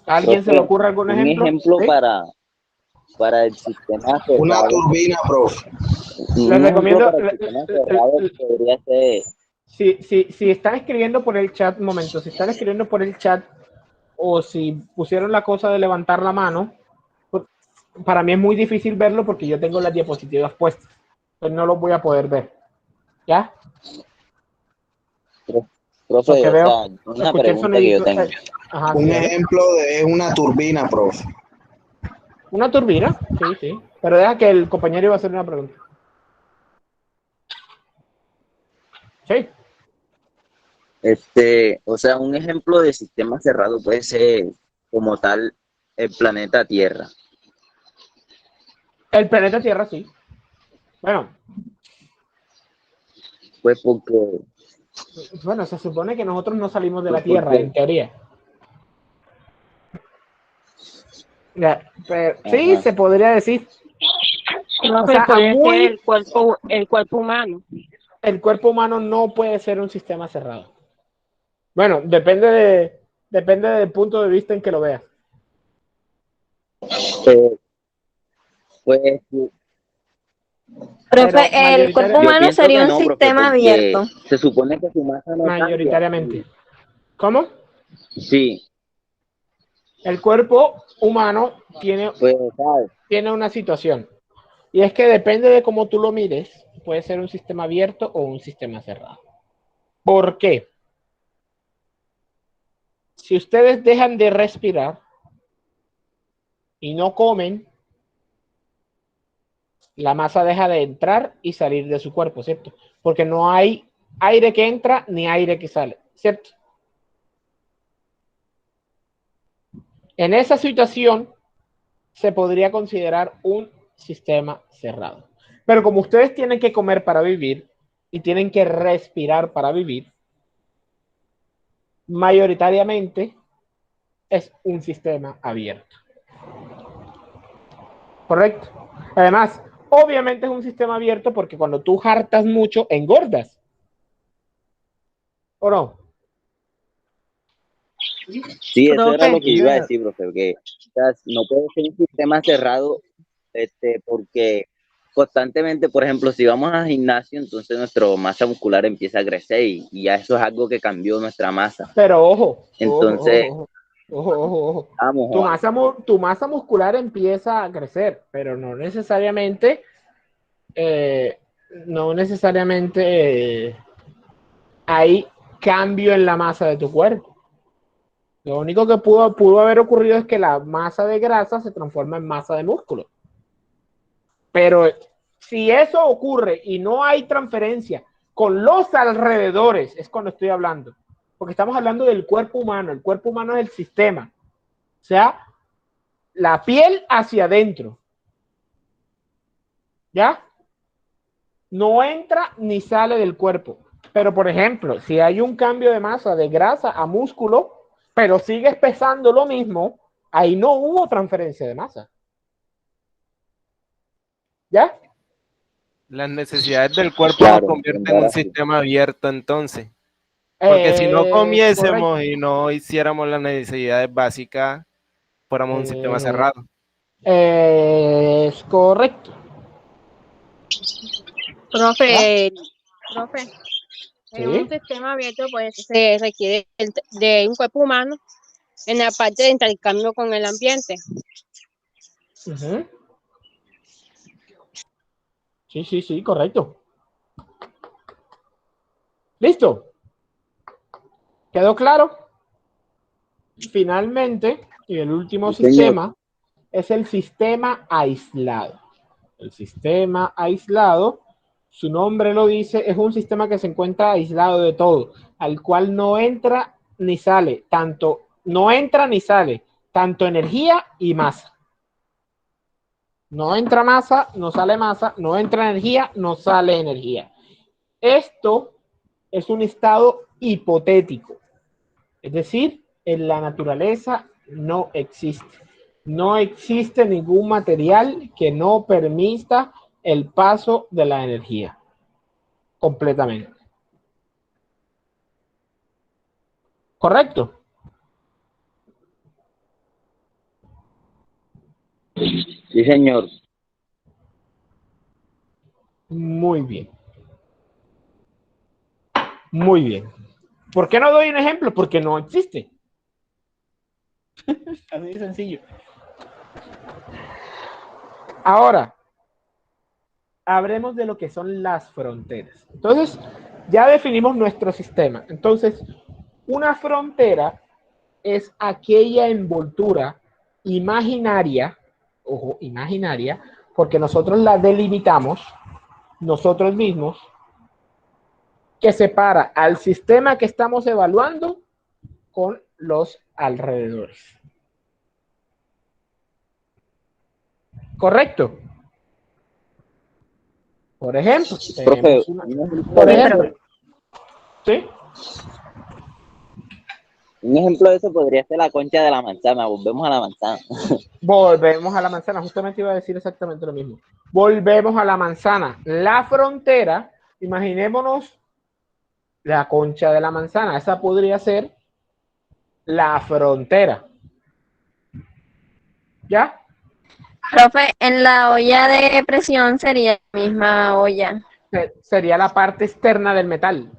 S1: ¿A alguien se le
S11: Profe,
S1: ocurre algún
S11: un
S1: ejemplo?
S11: ejemplo
S1: ¿Sí?
S11: para el sistema
S7: Una
S11: cerrado.
S7: turbina, profe.
S11: Un
S1: Les
S11: ejemplo
S1: recomiendo,
S11: para el sistema cerrado podría ser.
S1: si están escribiendo por el chat, un momento, si están escribiendo por el chat o si pusieron la cosa de levantar la mano, para mí es muy difícil verlo porque yo tengo las diapositivas puestas, pues no los voy a poder ver. ¿Ya?
S11: Profe,
S1: Porque
S11: o
S1: veo,
S11: sea, una
S1: escuché el
S11: pregunta que yo
S1: sonidito,
S11: tengo.
S1: Ajá,
S7: Un
S1: sí,
S7: ejemplo es una turbina, profe.
S1: una turbina, sí, sí. Pero deja que el compañero iba a hacer una pregunta. Sí.
S11: O sea, un ejemplo de sistema cerrado puede ser como tal el planeta Tierra.
S1: El planeta Tierra, sí. Bueno,
S11: Pues porque,
S1: bueno, se supone que nosotros no salimos de
S11: pues
S1: la Tierra,
S11: porque,
S1: en teoría. Ya, pero, sí,
S11: ajá.
S1: se podría decir. O
S4: Profe,
S1: sea,
S4: puede ser el cuerpo humano.
S1: el cuerpo humano no puede ser un sistema cerrado. Bueno, depende del punto de vista en que lo veas.
S11: Eh, pues
S1: Pero
S2: Profe, el cuerpo
S11: yo
S2: humano
S11: pienso
S2: sería
S11: que
S2: un
S11: no, profe,
S2: sistema
S11: porque
S2: abierto.
S11: se supone que su masa no cambia.
S1: mayoritariamente. ¿Cómo?
S11: Sí,
S1: El cuerpo humano
S11: pues, ¿sabes?
S1: tiene una situación. Y es que depende de cómo tú lo mires, puede ser un sistema abierto o un sistema cerrado. ¿Por qué? Si ustedes dejan de respirar y no comen, la masa deja de entrar y salir de su cuerpo, ¿cierto? Porque no hay aire que entra ni aire que sale, ¿cierto? En esa situación se podría considerar un sistema cerrado. Pero como ustedes tienen que comer para vivir y tienen que respirar para vivir, mayoritariamente es un sistema abierto. ¿Correcto? Además, obviamente es un sistema abierto porque cuando tú hartas mucho, engordas. ¿O no?
S11: Sí, eso era
S4: Profe,
S11: lo que yo iba a decir, profe, que o sea, no puede ser un sistema cerrado, porque constantemente, por ejemplo, si vamos al gimnasio, entonces nuestra masa muscular empieza a crecer y ya eso es algo que cambió nuestra masa.
S1: Pero ojo,
S11: Entonces,
S1: ojo.
S11: vamos,
S1: Tu masa muscular empieza a crecer, pero no necesariamente, eh, no necesariamente hay cambio en la masa de tu cuerpo. Lo único que pudo haber ocurrido es que la masa de grasa se transforma en masa de músculo. Pero si eso ocurre y no hay transferencia con los alrededores, es cuando estoy hablando. Porque estamos hablando del cuerpo humano. El cuerpo humano es el sistema. O sea, la piel hacia adentro. ¿Ya? No entra ni sale del cuerpo. Pero, por ejemplo, si hay un cambio de masa de grasa a músculo, pero sigues pesando lo mismo, ahí no hubo transferencia de masa. ¿Ya?
S6: Las necesidades del cuerpo nos
S11: claro,
S6: convierten
S11: entiendo
S6: en un
S11: ahora sí.
S6: sistema abierto entonces. Porque si no
S1: Correcto.
S6: comiésemos y no hiciéramos las necesidades básicas, fuéramos un sistema cerrado.
S1: Es correcto.
S4: profe, en un
S1: Sí.
S4: sistema abierto pues se requiere de un cuerpo humano en la parte de intercambio con el ambiente.
S1: Uh-huh. Sí, correcto. ¿Listo? ¿Quedó claro? Finalmente, y el último
S11: Sí, señor.
S1: sistema es el sistema aislado. El sistema aislado, su nombre lo dice, es un sistema que se encuentra aislado de todo, al cual no entra ni sale, tanto energía y masa. No entra masa, no sale masa, no entra energía, no sale energía. Esto es un estado hipotético, es decir, en la naturaleza no existe. No existe ningún material que no permita el paso de la energía completamente. ¿Correcto?
S11: Sí, señor.
S1: Muy bien. Muy bien. ¿Por qué no doy un ejemplo? Porque no existe. Así de sencillo. Ahora, hablemos de lo que son las fronteras. Entonces, ya definimos nuestro sistema. Entonces, una frontera es aquella envoltura imaginaria, ojo, imaginaria, porque nosotros la delimitamos nosotros mismos, que separa al sistema que estamos evaluando con los alrededores. ¿Correcto? Por ejemplo,
S11: Profe,
S1: por ejemplo, ¿sí?
S11: Un ejemplo de eso podría ser la concha de la manzana. Volvemos a la manzana.
S1: Volvemos a la manzana. Justamente iba a decir exactamente lo mismo. Volvemos a la manzana. La frontera, imaginémonos la concha de la manzana. Esa podría ser la frontera. ¿Ya?
S2: Profe, en la olla de presión sería la misma olla.
S1: Sería la parte externa del metal.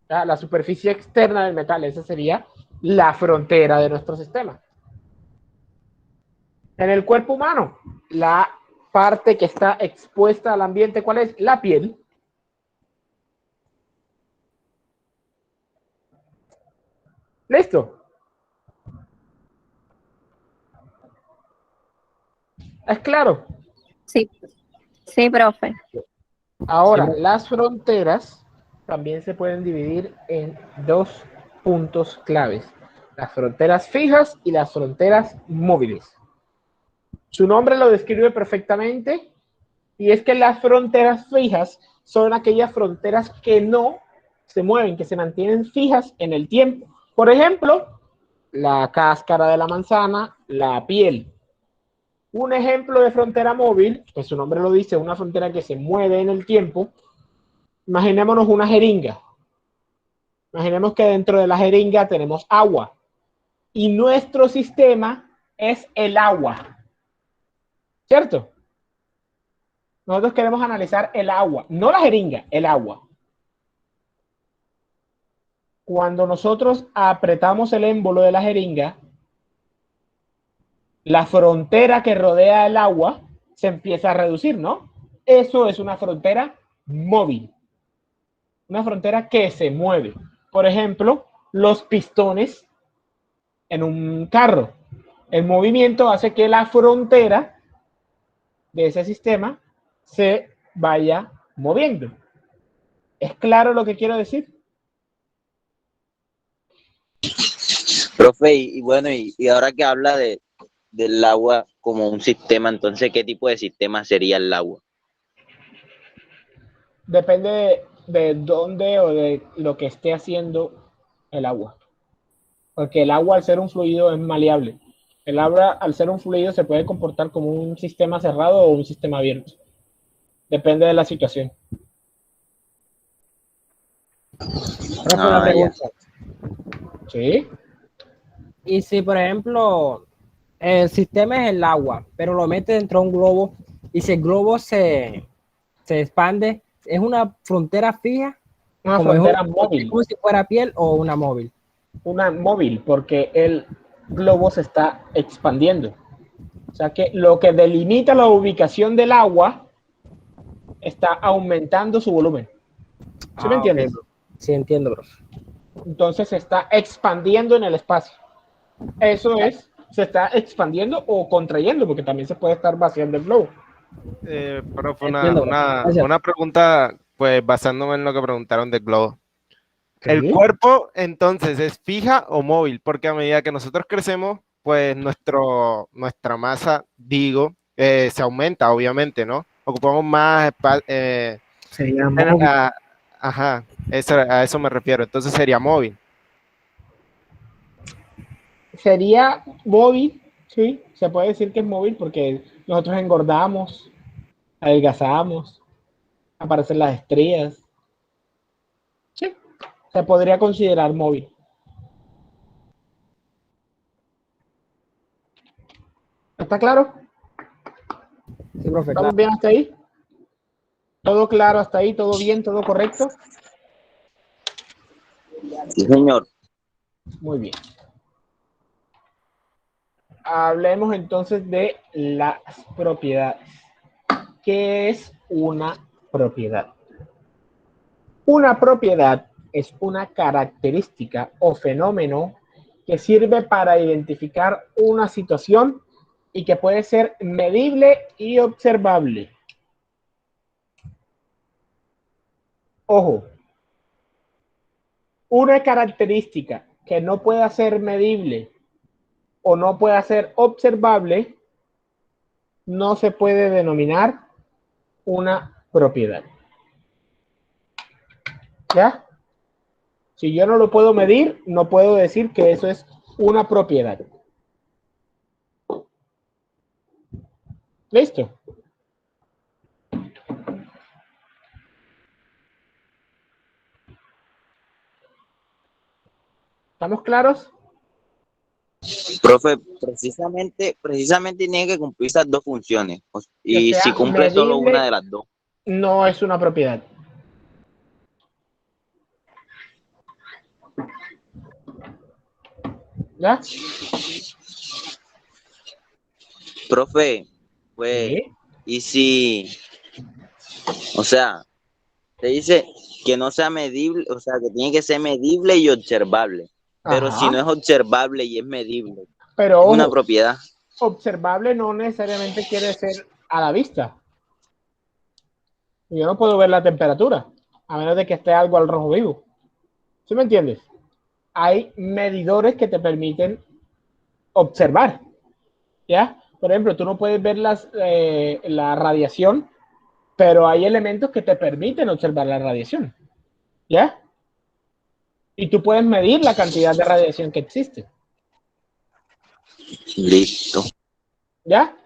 S1: ¿Ya? La superficie externa del metal. Esa sería la frontera de nuestro sistema. En el cuerpo humano, la parte que está expuesta al ambiente, ¿cuál es? La piel. ¿Listo? ¿Es claro?
S2: Sí, sí, profe.
S1: Ahora, las fronteras también se pueden dividir en dos puntos claves. Las fronteras fijas y las fronteras móviles. Su nombre lo describe perfectamente, y es que las fronteras fijas son aquellas fronteras que no se mueven, que se mantienen fijas en el tiempo. Por ejemplo, la cáscara de la manzana, la piel. Un ejemplo de frontera móvil, pues su nombre lo dice, una frontera que se mueve en el tiempo. Imaginémonos una jeringa. Imaginemos que dentro de la jeringa tenemos agua y nuestro sistema es el agua, ¿cierto? Nosotros queremos analizar el agua, no la jeringa, el agua. Cuando nosotros apretamos el émbolo de la jeringa, la frontera que rodea el agua se empieza a reducir, ¿no? Eso es una frontera móvil. Una frontera que se mueve. Por ejemplo, los pistones en un carro. El movimiento hace que la frontera de ese sistema se vaya moviendo. ¿Es claro lo que quiero decir?
S11: Profe, y bueno, y ahora que habla del agua como un sistema, entonces, ¿qué tipo de sistema sería el agua?
S1: Depende de dónde o de lo que esté haciendo el agua. Porque el agua, al ser un fluido, es maleable. El agua, al ser un fluido, se puede comportar como un sistema cerrado o un sistema abierto. Depende de la situación.
S8: Una pregunta.
S1: Sí.
S8: Y si, por ejemplo, el sistema es el agua, pero lo mete dentro de un globo, y si el globo se expande, ¿es una frontera fija?
S1: Una
S8: como
S1: frontera
S8: es
S1: móvil.
S8: como si fuera piel, o una móvil.
S1: Una móvil, porque el globo se está expandiendo. O sea que lo que delimita la ubicación del agua está aumentando su volumen. ¿Sí me entiendes?
S8: Okay. Sí, entiendo, bro.
S1: Entonces se está expandiendo en el espacio. Eso es, se está expandiendo o contrayendo, porque también se puede estar vaciando el globo.
S6: Profe, una pregunta, pues basándome en lo que preguntaron del globo.
S1: ¿Sí?
S6: ¿El cuerpo entonces es fija o móvil? Porque a medida que nosotros crecemos, pues nuestra masa, se aumenta, obviamente, ¿no? Ocupamos más espacio.
S3: Sería móvil.
S6: Ajá, a eso me refiero. Entonces sería móvil.
S1: Sería móvil, sí, se puede decir que es móvil porque nosotros engordamos, adelgazamos, aparecen las estrías. Sí, se podría considerar móvil. ¿Está claro?
S8: Sí, profe,
S1: ¿Estamos
S8: claro.
S1: bien hasta ahí? ¿Todo claro hasta ahí? ¿Todo bien? ¿Todo correcto?
S11: Sí, señor.
S1: Muy bien. Hablemos entonces de las propiedades. ¿Qué es una propiedad? Una propiedad es una característica o fenómeno que sirve para identificar una situación y que puede ser medible y observable. Ojo, una característica que no pueda ser medible o no pueda ser observable no se puede denominar una propiedad. ¿Ya? Si yo no lo puedo medir, no puedo decir que eso es una propiedad. ¿Listo? ¿Estamos claros?
S11: Profe, precisamente tiene que cumplir esas dos funciones. Y si cumple solo una de las dos.
S1: No es una propiedad. ¿Ya?
S11: Profe, pues,
S1: ¿Sí?
S11: y si, o sea, te dice que no sea medible, o sea, que tiene que ser medible y observable. Pero
S1: Ajá.
S11: si no es observable y es medible,
S1: pero
S11: es
S1: ojo,
S11: una propiedad.
S1: Observable no necesariamente quiere ser a la vista. Yo no puedo ver la temperatura, a menos de que esté algo al rojo vivo. ¿Sí me entiendes? Hay medidores que te permiten observar. ¿Ya? Por ejemplo, tú no puedes ver la radiación, pero hay elementos que te permiten observar la radiación. ¿Ya? Y tú puedes medir la cantidad de radiación que existe.
S11: Listo.
S1: ¿Ya?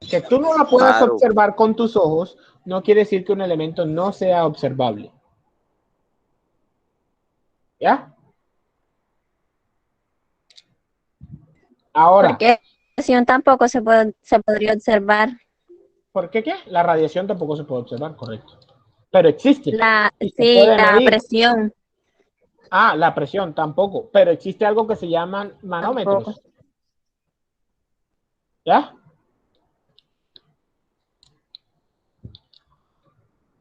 S1: Que tú no la puedas
S11: Claro.
S1: observar con tus ojos no quiere decir que un elemento no sea observable. ¿Ya? Ahora.
S2: Porque la radiación tampoco se podría observar.
S1: ¿Por qué qué? La radiación tampoco se puede observar, correcto. Pero existe.
S2: Sí, la presión.
S1: Ah, la presión tampoco. Pero existe algo que se llaman manómetros.
S2: Tampoco.
S1: ¿Ya?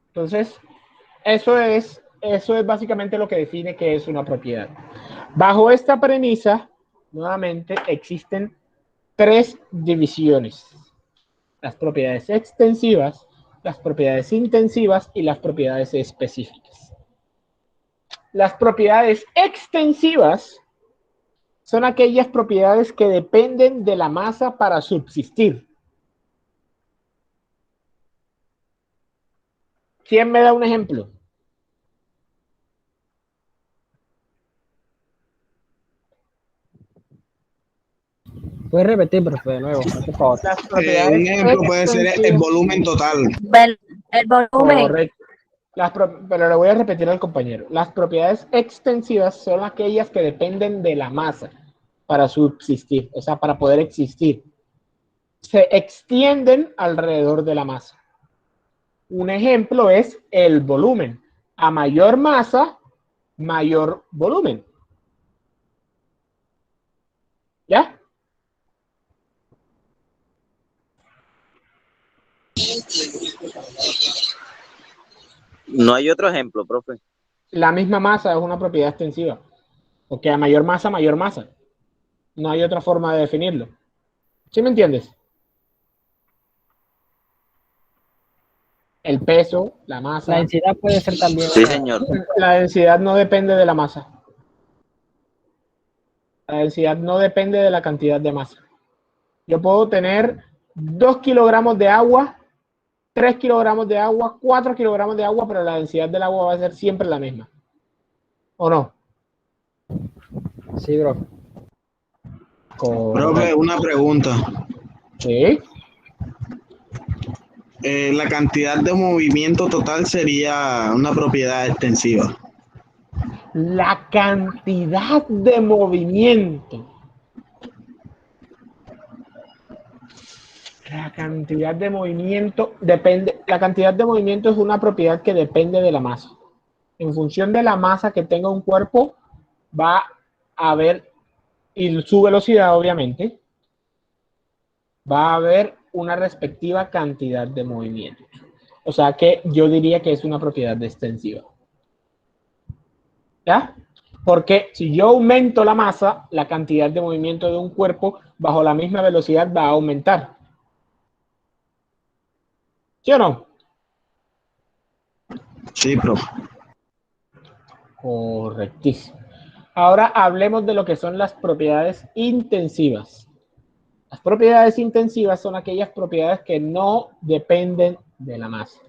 S1: Entonces, eso es básicamente lo que define qué es una propiedad. Bajo esta premisa, nuevamente, existen tres divisiones. Las propiedades extensivas, las propiedades intensivas y las propiedades específicas. Las propiedades extensivas son aquellas propiedades que dependen de la masa para subsistir. ¿Quién me da un ejemplo?
S8: ¿Puedes repetir, profe, de nuevo? Por favor.
S7: Un ejemplo puede ser el volumen total.
S2: El volumen.
S1: Correcto. Pero le voy a repetir al compañero. Las propiedades extensivas son aquellas que dependen de la masa para subsistir, o sea, para poder existir. Se extienden alrededor de la masa. Un ejemplo es el volumen. A mayor masa, mayor volumen. ¿Ya?
S11: No hay otro ejemplo, profe.
S1: La misma masa es una propiedad extensiva. Porque a mayor masa, mayor masa. No hay otra forma de definirlo. ¿Sí me entiendes? El peso, la masa.
S8: La densidad puede ser también.
S11: Sí, señor.
S1: La densidad no depende de la masa. La densidad no depende de la cantidad de masa. Yo puedo tener 2 kilogramos de agua, 3 kilogramos de agua, 4 kilogramos de agua, pero la densidad del agua va a ser siempre la misma. ¿O no?
S8: Sí, bro.
S7: Profe, una pregunta.
S1: Sí.
S7: La cantidad de movimiento total sería una propiedad extensiva.
S1: La cantidad de movimiento. La cantidad de movimiento depende. La cantidad de movimiento es una propiedad que depende de la masa. En función de la masa que tenga un cuerpo, va a haber, y su velocidad obviamente, va a haber una respectiva cantidad de movimiento. O sea que yo diría que es una propiedad extensiva. ¿Ya? Porque si yo aumento la masa, la cantidad de movimiento de un cuerpo bajo la misma velocidad va a aumentar. ¿Sí o no?
S7: Sí, profe.
S1: Correctísimo. Ahora hablemos de lo que son las propiedades intensivas. Las propiedades intensivas son aquellas propiedades que no dependen de la masa.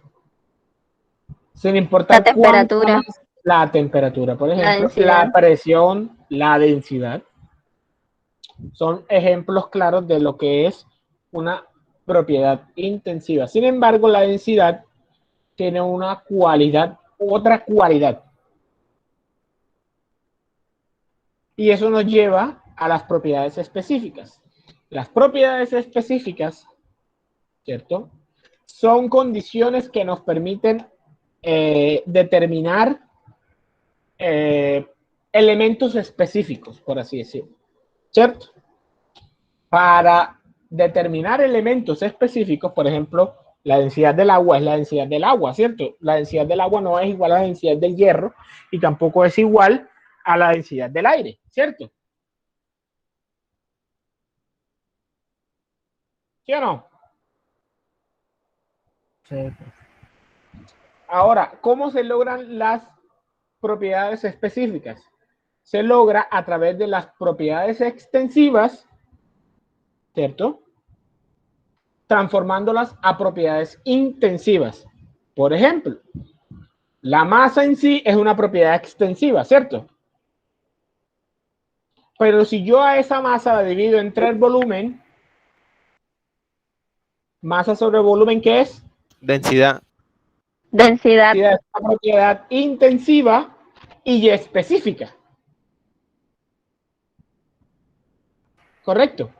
S1: Sin importar
S2: La temperatura.
S1: La temperatura, por ejemplo,
S2: densidad.
S1: la presión, la densidad. Son ejemplos claros de lo que es una propiedad intensiva. Sin embargo, la densidad tiene una cualidad, otra cualidad. Y eso nos lleva a las propiedades específicas. Las propiedades específicas, ¿cierto? Son condiciones que nos permiten determinar elementos específicos, por así decirlo, ¿cierto? Para determinar elementos específicos, por ejemplo, la densidad del agua es la densidad del agua, ¿cierto? La densidad del agua no es igual a la densidad del hierro y tampoco es igual a la densidad del aire, ¿cierto? ¿Sí o no?
S3: Sí.
S1: Ahora, ¿cómo se logran las propiedades específicas? Se logra a través de las propiedades extensivas, ¿cierto? Transformándolas a propiedades intensivas. Por ejemplo, la masa en sí es una propiedad extensiva, ¿cierto? Pero si yo a esa masa la divido entre el volumen, masa sobre volumen, ¿qué es?
S6: Densidad.
S2: Densidad.
S1: Es una propiedad intensiva y específica. ¿Correcto?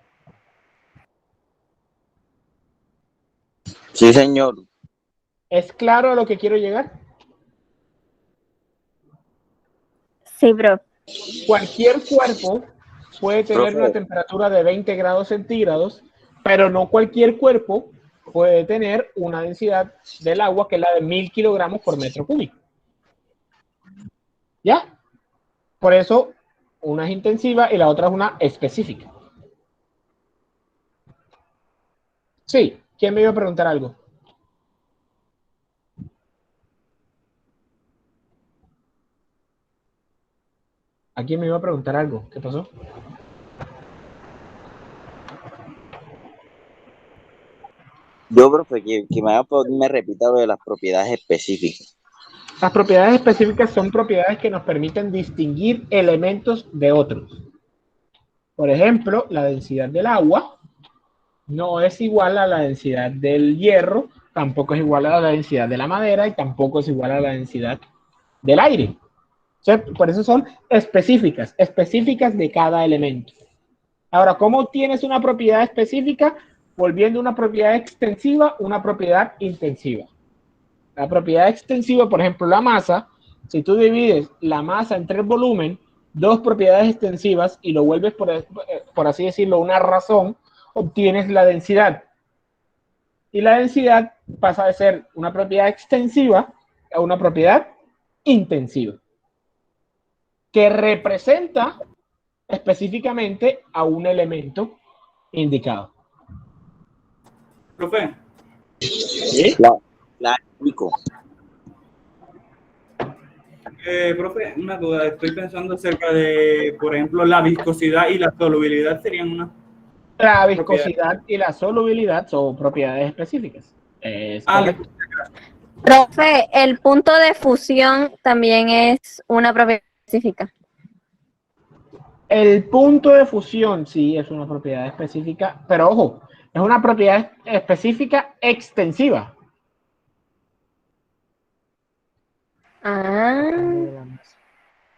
S11: Sí, señor.
S1: ¿Es claro a lo que quiero llegar?
S2: Sí, bro.
S1: Cualquier cuerpo puede tener una temperatura de 20 grados centígrados, pero no cualquier cuerpo puede tener una densidad del agua que es la de 1000 kilogramos por metro cúbico. ¿Ya? Por eso, una es intensiva y la otra es una específica. Sí, ¿quién me iba a preguntar algo? ¿A quién me iba a preguntar algo? ¿Qué pasó?
S11: Yo, profe, que me repita lo de las propiedades específicas.
S1: Las propiedades específicas son propiedades que nos permiten distinguir elementos de otros. Por ejemplo, la densidad del agua no es igual a la densidad del hierro, tampoco es igual a la densidad de la madera y tampoco es igual a la densidad del aire. ¿Cierto? Por eso son específicas, específicas de cada elemento. Ahora, ¿cómo obtienes una propiedad específica? Volviendo una propiedad extensiva, una propiedad intensiva. La propiedad extensiva, por ejemplo, la masa, si tú divides la masa entre el volumen, dos propiedades extensivas y lo vuelves, por así decirlo, una razón, obtienes la densidad. Y la densidad pasa de ser una propiedad extensiva a una propiedad intensiva, que representa específicamente a un elemento indicado.
S12: Profe.
S1: ¿Sí?
S11: La explico.
S12: Profe, una duda. Estoy pensando acerca de, por ejemplo, la viscosidad y la solubilidad serían una.
S1: La viscosidad y la solubilidad son propiedades específicas.
S2: Profe, el punto de fusión también es una propiedad específica.
S1: El punto de fusión sí es una propiedad específica, pero ojo, es una propiedad específica extensiva.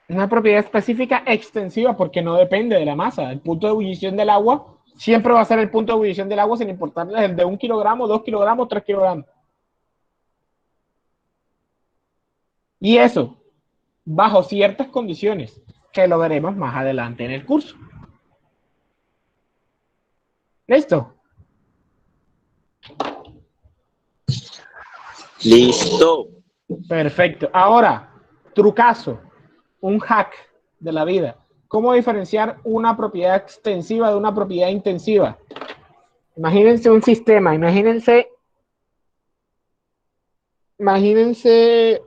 S1: Una propiedad específica extensiva porque no depende de la masa. El punto de ebullición del agua siempre va a ser el punto de ebullición del agua sin importarle el de 1 kilogramo, 2 kilogramos, 3 kilogramos. Y eso, bajo ciertas condiciones, que lo veremos más adelante en el curso. ¿Listo?
S11: Listo.
S1: Perfecto. Ahora, trucazo, un hack de la vida. ¿Cómo diferenciar una propiedad extensiva de una propiedad intensiva? Imagínense un sistema, imagínense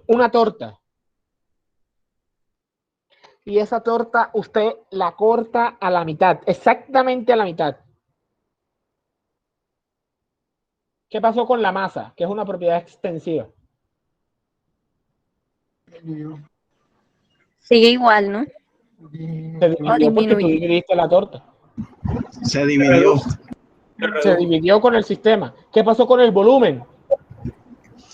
S1: una torta. Y esa torta usted la corta a la mitad, exactamente a la mitad. ¿Qué pasó con la masa? Que es una propiedad extensiva.
S2: Sigue igual, ¿no?
S1: Se dividió porque tú dividiste la torta.
S7: Se dividió.
S1: Se dividió con el sistema. ¿Qué pasó con el volumen?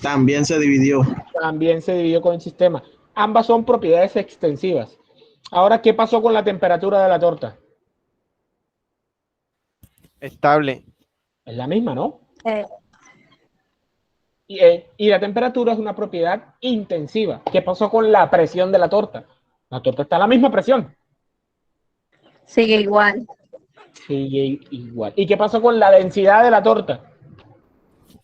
S7: También se dividió.
S1: También se dividió con el sistema. Ambas son propiedades extensivas. Ahora, ¿qué pasó con la temperatura de la torta?
S6: Estable.
S1: Es la misma, ¿no? Y la temperatura es una propiedad intensiva. ¿Qué pasó con la presión de la torta? La torta está a la misma presión.
S2: Sigue igual.
S1: Sigue igual. ¿Y qué pasó con la densidad de la torta?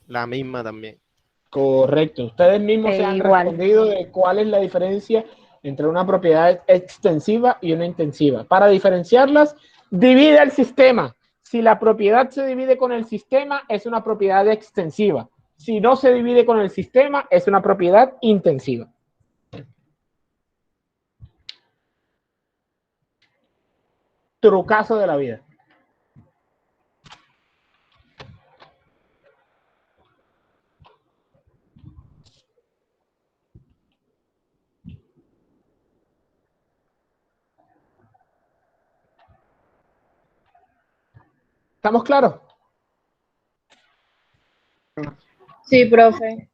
S6: La misma también.
S1: Correcto. Ustedes mismos se han respondido de cuál es la diferencia entre una propiedad extensiva y una intensiva. Para diferenciarlas, divide el sistema. Si la propiedad se divide con el sistema, es una propiedad extensiva. Si no se divide con el sistema, es una propiedad intensiva. Trucazo de la vida. ¿Estamos claros?
S9: Sí, profe.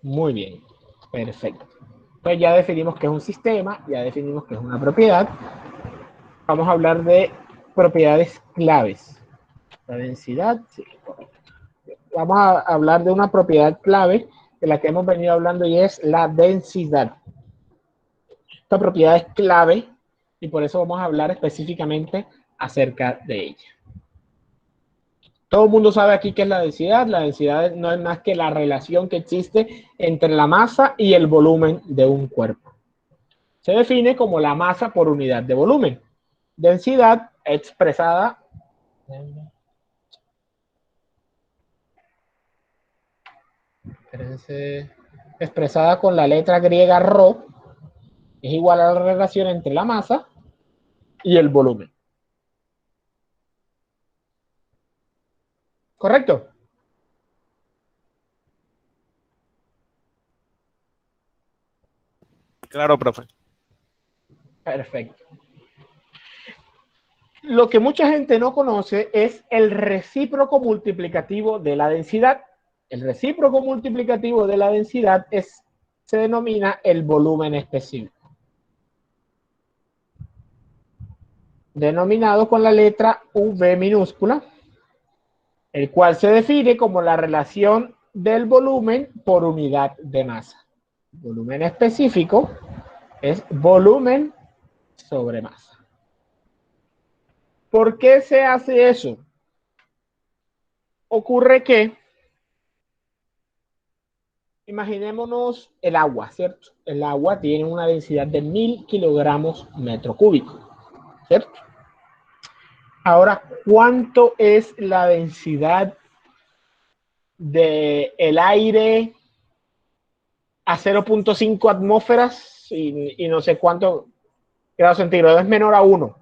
S1: Muy bien, perfecto. Pues ya definimos qué es un sistema, ya definimos qué es una propiedad. Vamos a hablar de propiedades claves. La densidad, sí. Vamos a hablar de una propiedad clave de la que hemos venido hablando y es la densidad. Esta propiedad es clave y por eso vamos a hablar específicamente acerca de ella. Todo el mundo sabe aquí qué es la densidad. La densidad no es más que la relación que existe entre la masa y el volumen de un cuerpo. Se define como la masa por unidad de volumen. Densidad expresada con la letra griega ρ es igual a la relación entre la masa y el volumen. ¿Correcto?
S6: Claro, profe.
S1: Perfecto. Lo que mucha gente no conoce es el recíproco multiplicativo de la densidad. El recíproco multiplicativo de la densidad se denomina el volumen específico, denominado con la letra V minúscula, el cual se define como la relación del volumen por unidad de masa. Volumen específico es volumen sobre masa. ¿Por qué se hace eso? Ocurre que, imaginémonos el agua, ¿cierto? El agua tiene una densidad de 1000 kilogramos metro cúbico, ¿cierto? Ahora, ¿cuánto es la densidad del aire a 0.5 atmósferas y no sé cuánto grados centígrados? Es menor a 1,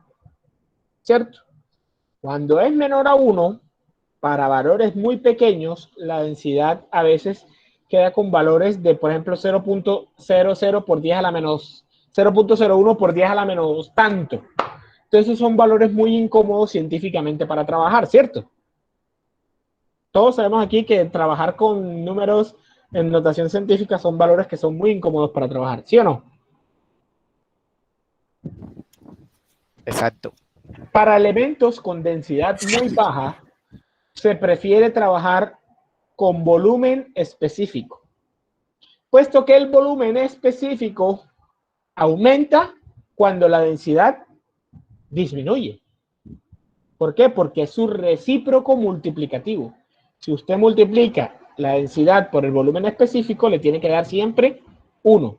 S1: ¿cierto? Cuando es menor a 1, para valores muy pequeños, la densidad a veces queda con valores de, por ejemplo, 0.00 por 10 a la menos 0.01 por 10 a la menos tanto. Entonces son valores muy incómodos científicamente para trabajar, ¿cierto? Todos sabemos aquí que trabajar con números en notación científica son valores que son muy incómodos para trabajar, ¿sí o no?
S6: Exacto.
S1: Para elementos con densidad muy baja, se prefiere trabajar con volumen específico, puesto que el volumen específico aumenta cuando la densidad disminuye. ¿Por qué? Porque es su recíproco multiplicativo. Si usted multiplica la densidad por el volumen específico, le tiene que dar siempre 1.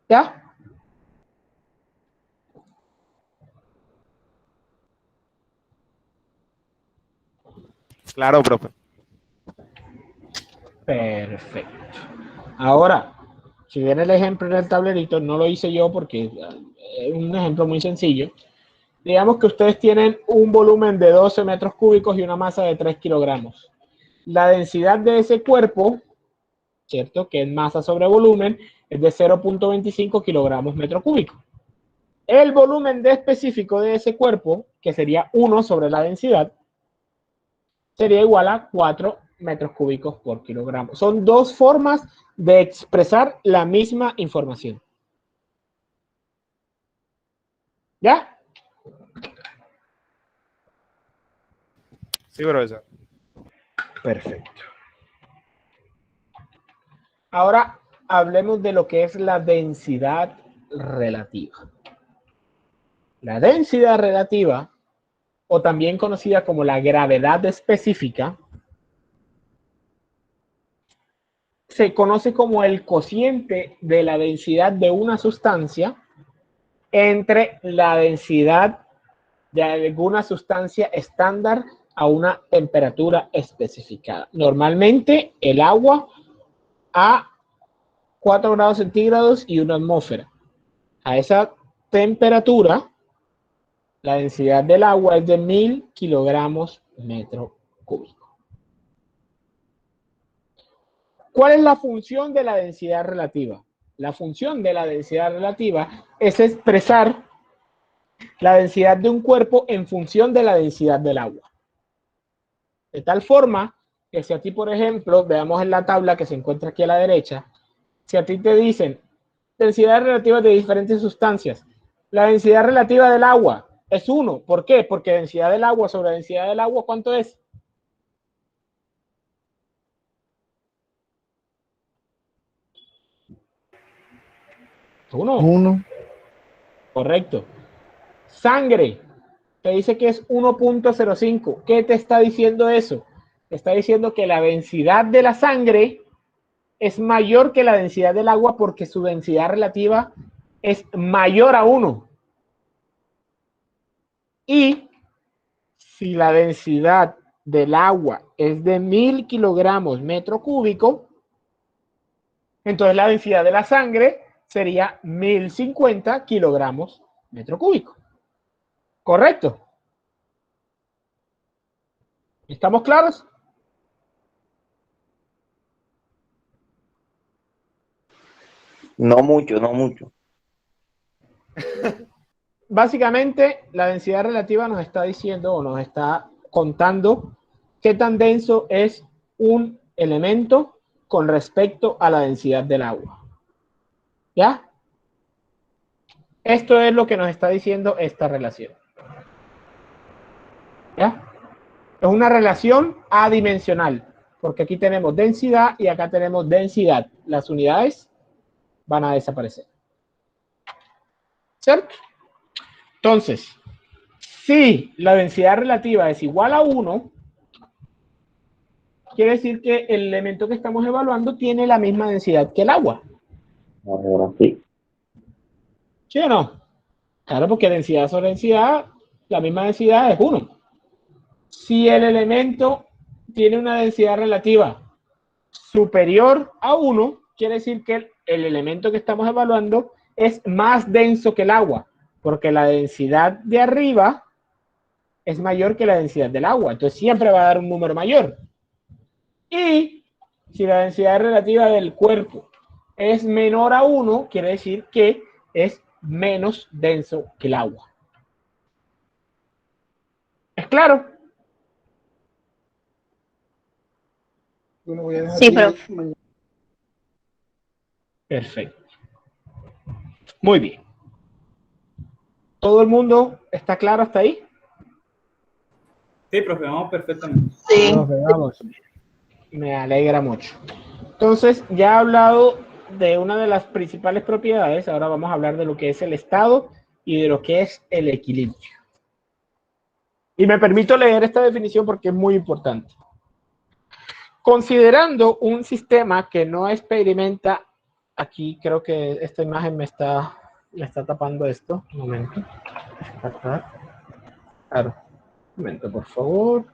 S1: ¿Ya?
S6: Claro, profe.
S1: Perfecto. Ahora, si viene el ejemplo en el tablerito, no lo hice yo porque es un ejemplo muy sencillo. Digamos que ustedes tienen un volumen de 12 metros cúbicos y una masa de 3 kilogramos. La densidad de ese cuerpo, ¿cierto? Que es masa sobre volumen, es de 0.25 kilogramos metro cúbico. El volumen específico de ese cuerpo, que sería 1 sobre la densidad, sería igual a 4 metros cúbicos por kilogramo. Son dos formas de expresar la misma información. ¿Ya?
S6: Sí, profesor.
S1: Perfecto. Ahora hablemos de lo que es la densidad relativa. La densidad relativa, o también conocida como la gravedad específica, se conoce como el cociente de la densidad de una sustancia entre la densidad de alguna sustancia estándar a una temperatura especificada. Normalmente el agua a 4 grados centígrados y una atmósfera. A esa temperatura, la densidad del agua es de 1000 kilogramos metro cúbico. ¿Cuál es la función de la densidad relativa? La función de la densidad relativa es expresar la densidad de un cuerpo en función de la densidad del agua. De tal forma que si a ti, por ejemplo, veamos en la tabla que se encuentra aquí a la derecha, si a ti te dicen densidades relativas de diferentes sustancias, la densidad relativa del agua es 1. ¿Por qué? Porque densidad del agua sobre densidad del agua, ¿cuánto es? ¿1? Correcto. Sangre, te dice que es 1.05. ¿Qué te está diciendo eso? Te está diciendo que la densidad de la sangre es mayor que la densidad del agua porque su densidad relativa es mayor a 1. Y si la densidad del agua es de 1000 kilogramos metro cúbico, entonces la densidad de la sangre sería 1050 kilogramos metro cúbico. ¿Correcto? ¿Estamos claros?
S11: No mucho, no mucho.
S1: Básicamente, la densidad relativa nos está diciendo o nos está contando qué tan denso es un elemento con respecto a la densidad del agua. ¿Ya? Esto es lo que nos está diciendo esta relación. ¿Ya? Es una relación adimensional, porque aquí tenemos densidad y acá tenemos densidad. Las unidades van a desaparecer. ¿Cierto? Entonces, si la densidad relativa es igual a 1, quiere decir que el elemento que estamos evaluando tiene la misma densidad que el agua.
S11: Ahora sí.
S1: ¿Sí o no? Claro, porque densidad sobre densidad, la misma densidad es 1. Si el elemento tiene una densidad relativa superior a 1, quiere decir que el elemento que estamos evaluando es más denso que el agua, porque la densidad de arriba es mayor que la densidad del agua. Entonces siempre va a dar un número mayor. Y si la densidad relativa del cuerpo es menor a 1, quiere decir que es menos denso que el agua. ¿Es claro?
S2: Sí, profe.
S1: Perfecto. Muy bien. ¿Todo el mundo está claro hasta ahí?
S12: Sí, profe, vamos perfectamente.
S2: Sí.
S8: Profe, vamos.
S1: Me alegra mucho. Entonces, ya he hablado de una de las principales propiedades. Ahora vamos a hablar de lo que es el estado y de lo que es el equilibrio. Y me permito leer esta definición porque es muy importante. Considerando un sistema que no experimenta aquí creo que esta imagen me está tapando esto. Un momento. Claro. Un momento, por favor.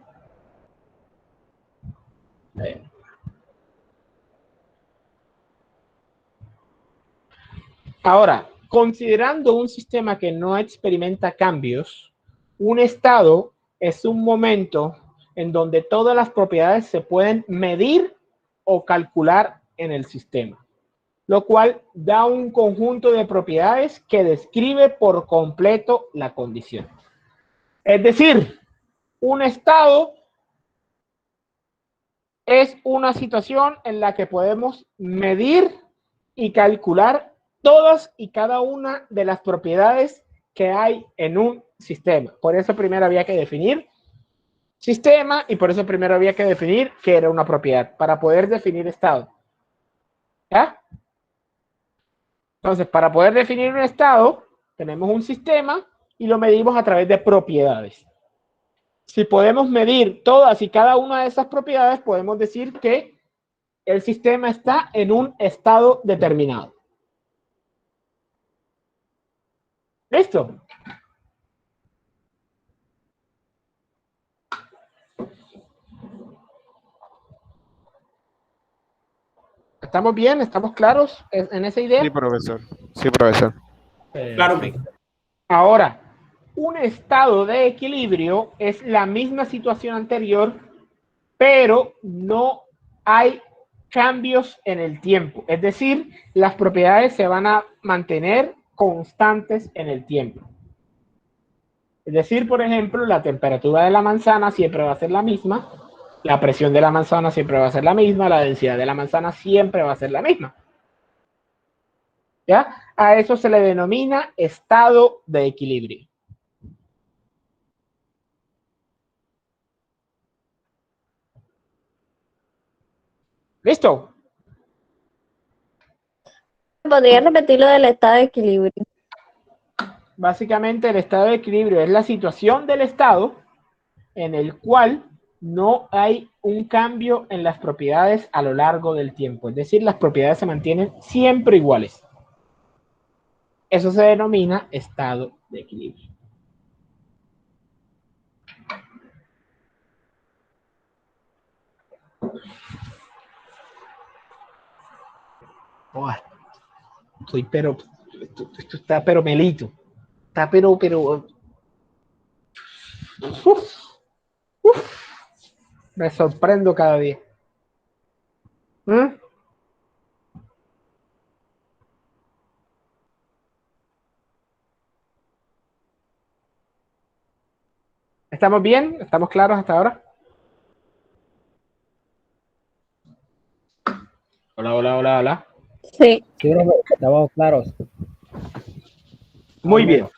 S1: Ahora, considerando un sistema que no experimenta cambios, un estado es un momento en donde todas las propiedades se pueden medir o calcular en el sistema, lo cual da un conjunto de propiedades que describe por completo la condición. Es decir, un estado es una situación en la que podemos medir y calcular todas y cada una de las propiedades que hay en un sistema. Por eso primero había que definir sistema y por eso primero había que definir qué era una propiedad para poder definir estado. ¿Ya? Entonces, para poder definir un estado, tenemos un sistema y lo medimos a través de propiedades. Si podemos medir todas y cada una de esas propiedades, podemos decir que el sistema está en un estado determinado. ¿Listo? ¿Estamos bien? ¿Estamos claros en esa idea?
S6: Sí, profesor. Sí, profesor.
S12: Claro.
S1: Ahora, un estado de equilibrio es la misma situación anterior, pero no hay cambios en el tiempo. Es decir, las propiedades se van a mantener constantes en el tiempo. Es decir, por ejemplo, la temperatura de la manzana siempre va a ser la misma, la presión de la manzana siempre va a ser la misma, la densidad de la manzana siempre va a ser la misma. ¿Ya? A eso se le denomina estado de equilibrio. ¿Listo?
S2: ¿Podría repetir lo del estado de equilibrio?
S1: Básicamente el estado de equilibrio es la situación del estado en el cual no hay un cambio en las propiedades a lo largo del tiempo. Es decir, las propiedades se mantienen siempre iguales. Eso se denomina estado de equilibrio. Oh, esto está pero melito. Está pero. Me sorprendo cada día. ¿Estamos bien? ¿Estamos claros hasta ahora? Hola.
S2: Sí.
S8: Sí, estamos claros.
S1: Muy bien.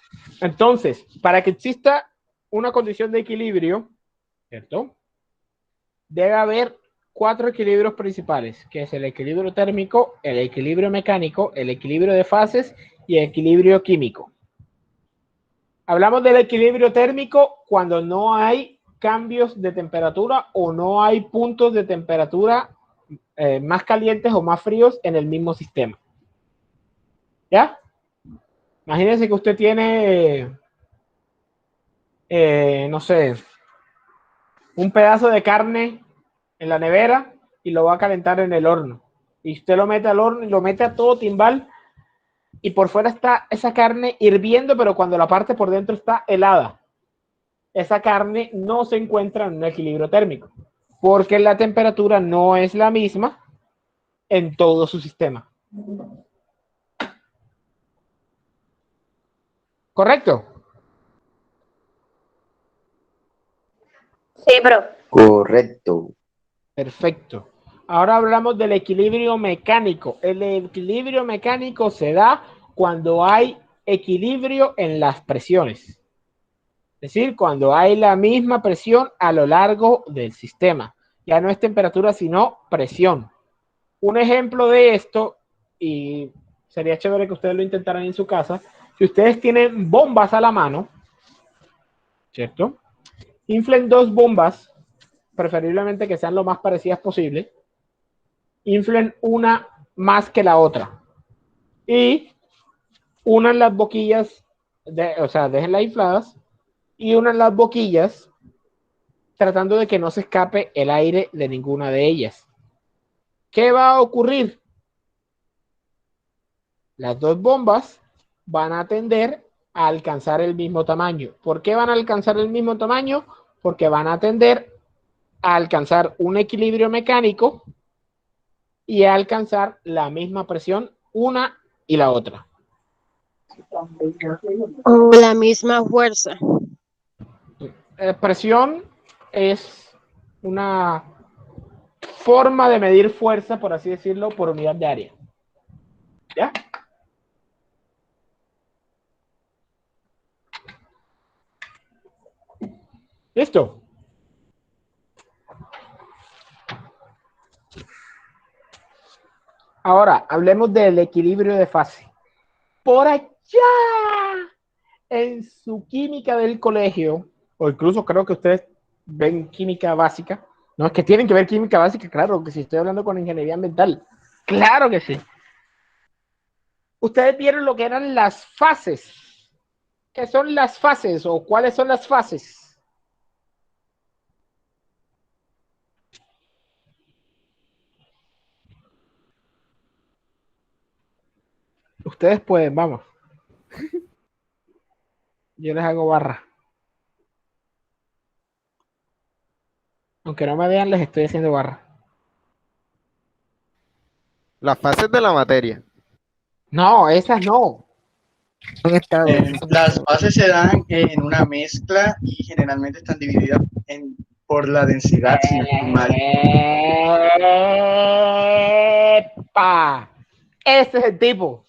S1: Entonces, para que exista una condición de equilibrio, ¿cierto? Debe haber 4 equilibrios principales, que es el equilibrio térmico, el equilibrio mecánico, el equilibrio de fases y el equilibrio químico. Hablamos del equilibrio térmico cuando no hay cambios de temperatura o no hay puntos de temperatura más calientes o más fríos en el mismo sistema. ¿Ya? Imagínense que usted tiene, no sé, un pedazo de carne en la nevera y lo va a calentar en el horno. Y usted lo mete al horno y lo mete a todo timbal y por fuera está esa carne hirviendo, pero cuando la parte por dentro está helada. Esa carne no se encuentra en un equilibrio térmico porque la temperatura no es la misma en todo su sistema. ¿Correcto?
S2: Sí, pero.
S11: Correcto.
S1: Perfecto. Ahora hablamos del equilibrio mecánico. El equilibrio mecánico se da cuando hay equilibrio en las presiones. Es decir, cuando hay la misma presión a lo largo del sistema. Ya no es temperatura, sino presión. Un ejemplo de esto, y sería chévere que ustedes lo intentaran en su casa, si ustedes tienen bombas a la mano, ¿cierto? Inflen 2 bombas, preferiblemente que sean lo más parecidas posible. Inflen una más que la otra. y unan las boquillas, o sea, déjenlas infladas y unan las boquillas tratando de que no se escape el aire de ninguna de ellas. ¿Qué va a ocurrir? Las dos bombas van a tender a alcanzar el mismo tamaño. ¿Por qué van a alcanzar el mismo tamaño? Porque van a tender a alcanzar un equilibrio mecánico y a alcanzar la misma presión una y la otra.
S4: O la misma fuerza.
S1: Presión es una forma de medir fuerza, por así decirlo, por unidad de área. ¿Ya? ¿Listo? Ahora, hablemos del equilibrio de fase. Por allá, en su química del colegio, o incluso creo que ustedes ven química básica, no es que tienen que ver química básica, claro, que si estoy hablando con ingeniería ambiental, claro que sí. Ustedes vieron lo que eran las fases. ¿Qué son las fases o cuáles son las fases? Ustedes pueden, vamos. Yo les hago barra. Aunque no me vean, les estoy haciendo barra.
S6: Las fases de la materia.
S1: No, esas no.
S7: Las bases se dan en una mezcla y generalmente están divididas por la densidad, si no estoy mal.
S1: ¡Epa! Ese es el tipo.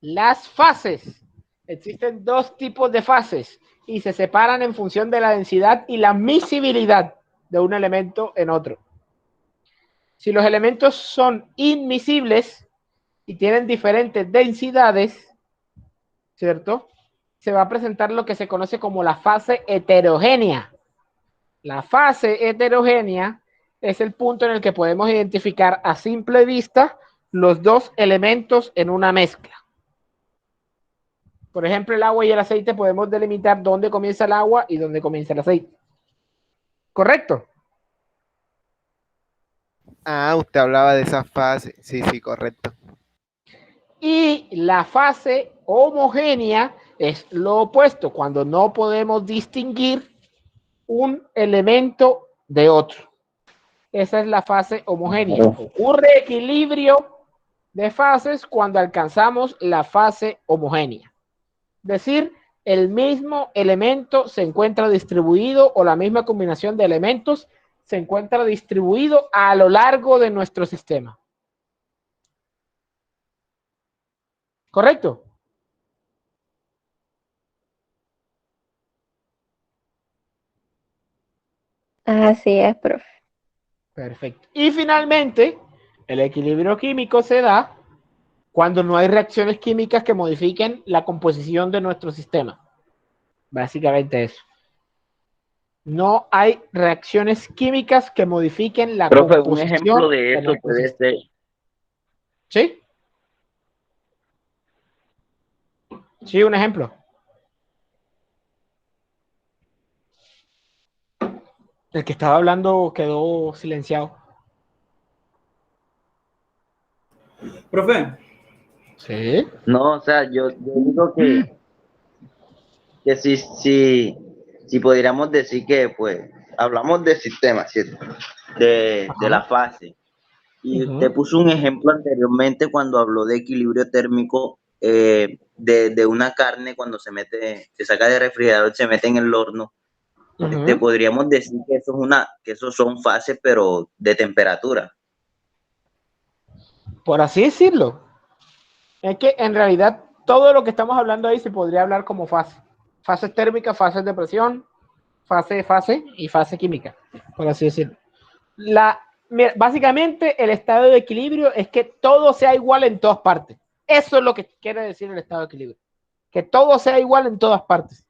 S1: Las fases. Existen dos tipos de fases y se separan en función de la densidad y la miscibilidad de un elemento en otro. Si los elementos son inmiscibles y tienen diferentes densidades, ¿cierto? Se va a presentar lo que se conoce como la fase heterogénea. La fase heterogénea es el punto en el que podemos identificar a simple vista los dos elementos en una mezcla. Por ejemplo, el agua y el aceite podemos delimitar dónde comienza el agua y dónde comienza el aceite. ¿Correcto?
S6: Ah, usted hablaba de esa fase. Sí, sí, correcto.
S1: Y la fase homogénea es lo opuesto, cuando no podemos distinguir un elemento de otro. Esa es la fase homogénea. Ocurre equilibrio de fases cuando alcanzamos la fase homogénea. Es decir, el mismo elemento se encuentra distribuido o la misma combinación de elementos se encuentra distribuido a lo largo de nuestro sistema. ¿Correcto?
S2: Así es, profe.
S1: Perfecto. Y finalmente, el equilibrio químico se da cuando no hay reacciones químicas que modifiquen la composición de nuestro sistema. Básicamente eso. No hay reacciones químicas que modifiquen la
S11: Profe, un
S1: composición
S11: ejemplo de eso
S1: nuestro
S11: puede
S1: sistema.
S11: ser,
S1: ¿Sí? Sí, un ejemplo. El que estaba hablando quedó silenciado.
S12: Profe,
S1: Sí.
S11: no, o sea, yo digo que si pudiéramos decir que, pues, hablamos de sistema, ¿cierto? De la fase. Y usted puso un ejemplo anteriormente cuando habló de equilibrio térmico de una carne cuando se saca de refrigerador, se mete en el horno. Podríamos decir que eso son fases, pero de temperatura.
S1: Por así decirlo. Es que en realidad todo lo que estamos hablando ahí se podría hablar como fase. Fases térmicas, fases de presión, fase y fase química, por así decirlo. Básicamente el estado de equilibrio es que todo sea igual en todas partes. Eso es lo que quiere decir el estado de equilibrio. Que todo sea igual en todas partes.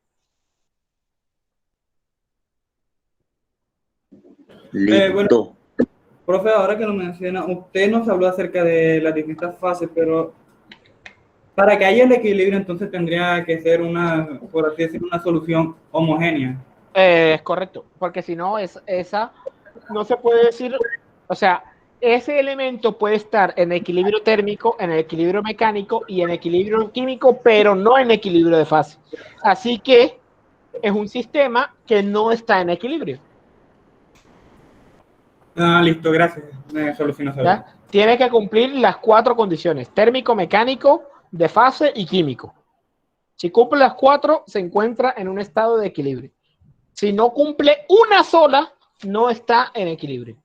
S11: Listo.
S12: Bueno, profe, ahora que lo menciona, usted nos habló acerca de las distintas fases, pero Para que haya el equilibrio, entonces tendría que ser una, por así decirlo, una solución homogénea.
S1: Es correcto, porque si no, esa no se puede decir, o sea, ese elemento puede estar en equilibrio térmico, en equilibrio mecánico y en equilibrio químico, pero no en equilibrio de fase. Así que es un sistema que no está en equilibrio.
S12: Ah, listo, gracias. Me solucionó esa duda.
S1: Tiene que cumplir las 4 condiciones: térmico, mecánico, de fase y químico. Si cumple las 4, se encuentra en un estado de equilibrio. Si no cumple una sola, no está en equilibrio.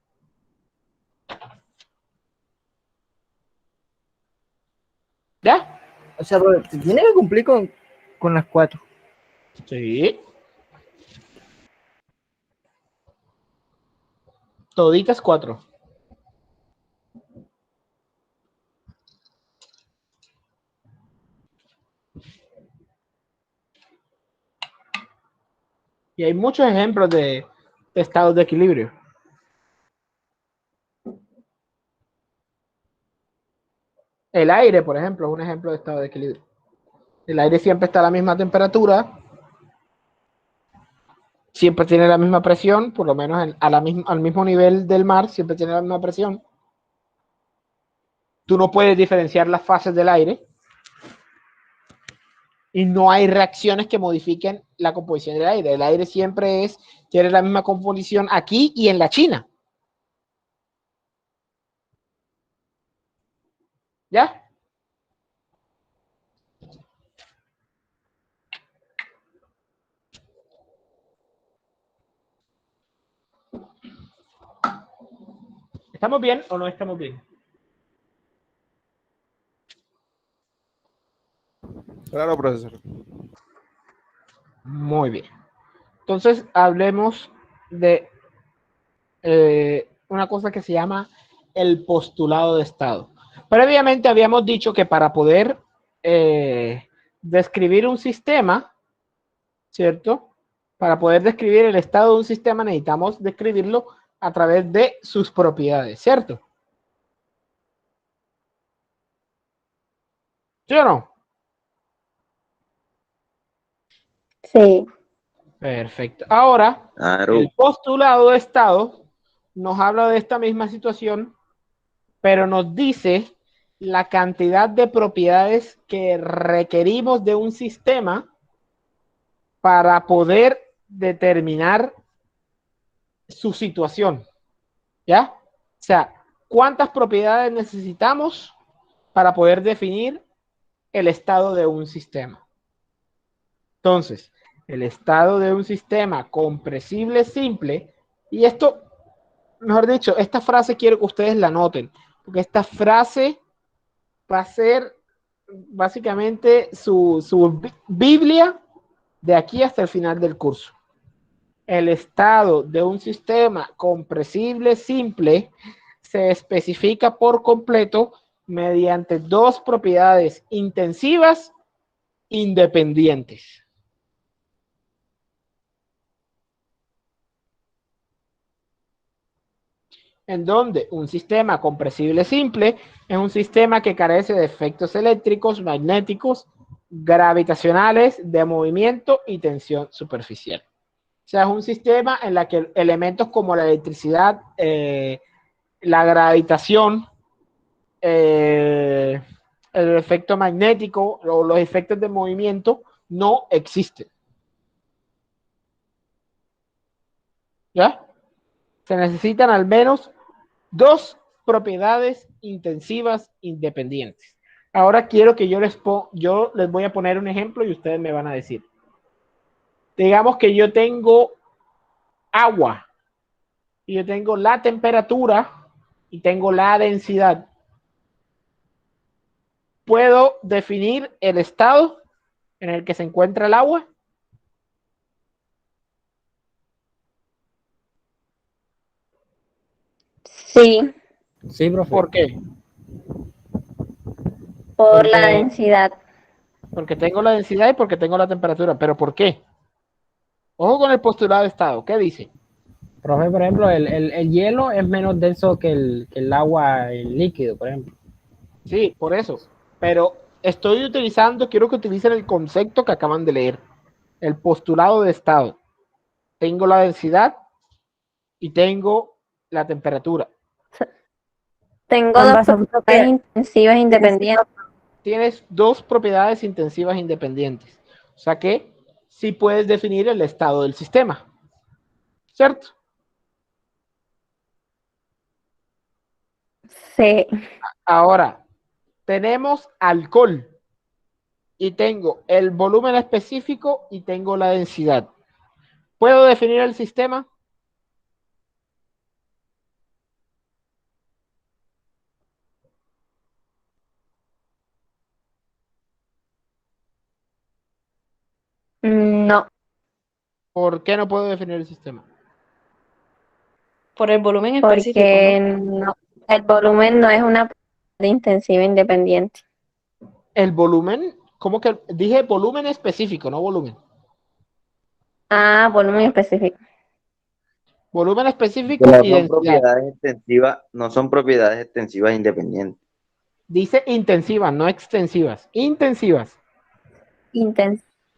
S1: ¿Ya?
S3: O sea, tiene que cumplir con las 4.
S1: Sí. Toditas 4. Y hay muchos ejemplos de estados de equilibrio. El aire, por ejemplo, es un ejemplo de estado de equilibrio. El aire siempre está a la misma temperatura, siempre tiene la misma presión, por lo menos al mismo nivel del mar, siempre tiene la misma presión. Tú no puedes diferenciar las fases del aire y no hay reacciones que modifiquen la composición del aire. El aire siempre tiene la misma composición aquí y en la China. ¿Ya? ¿Estamos bien o no estamos bien?
S6: Claro, profesor.
S1: Muy bien. Entonces, hablemos de una cosa que se llama el postulado de estado. Previamente habíamos dicho que para poder describir un sistema, ¿cierto? Para poder describir el estado de un sistema necesitamos describirlo a través de sus propiedades, ¿cierto? ¿Sí o no?
S2: Sí.
S1: Perfecto. Ahora,
S11: Claro.
S1: el postulado de estado nos habla de esta misma situación, pero nos dice la cantidad de propiedades que requerimos de un sistema para poder determinar su situación. ¿Ya? O sea, ¿cuántas propiedades necesitamos para poder definir el estado de un sistema? Entonces, el estado de un sistema compresible simple, y esto, mejor dicho, esta frase quiero que ustedes la noten, porque esta frase va a ser básicamente su Biblia de aquí hasta el final del curso. El estado de un sistema compresible simple se especifica por completo mediante 2 propiedades intensivas independientes. En donde un sistema compresible simple es un sistema que carece de efectos eléctricos, magnéticos, gravitacionales, de movimiento y tensión superficial. O sea, es un sistema en el que elementos como la electricidad, la gravitación, el efecto magnético o los efectos de movimiento no existen. ¿Ya? Se necesitan al menos 2 propiedades intensivas independientes. Ahora quiero que yo les voy a poner un ejemplo y ustedes me van a decir. Digamos que yo tengo agua y yo tengo la temperatura y tengo la densidad. ¿Puedo definir el estado en el que se encuentra el agua?
S2: Sí.
S8: Sí, profe.
S1: ¿Por qué?
S2: Por la densidad.
S1: Porque tengo la densidad y porque tengo la temperatura. ¿Pero por qué? Ojo con el postulado de estado. ¿Qué dice?
S8: Profe, por ejemplo, el hielo es menos denso que el agua, el líquido, por ejemplo.
S1: Sí, por eso. Pero estoy utilizando, quiero que utilicen el concepto que acaban de leer, el postulado de estado. Tengo la densidad y tengo la temperatura.
S2: Tengo dos propiedades intensivas independientes.
S1: Tienes dos propiedades intensivas independientes. O sea que sí puedes definir el estado del sistema. ¿Cierto?
S2: Sí.
S1: Ahora, tenemos alcohol y tengo el volumen específico y tengo la densidad. ¿Puedo definir el sistema?
S2: No.
S1: ¿Por qué no puedo definir el sistema?
S9: Por el volumen específico,
S2: Porque
S9: ¿no?
S2: no, el volumen no es una propiedad intensiva independiente.
S1: El volumen, ¿cómo que? Dije volumen específico, no volumen.
S2: Ah, volumen específico.
S1: Volumen
S11: Que
S1: específico
S11: no
S1: y
S11: son
S1: densidad.
S11: propiedades extensivas, no son propiedades extensivas independientes.
S1: Dice intensivas, no extensivas. Intensivas.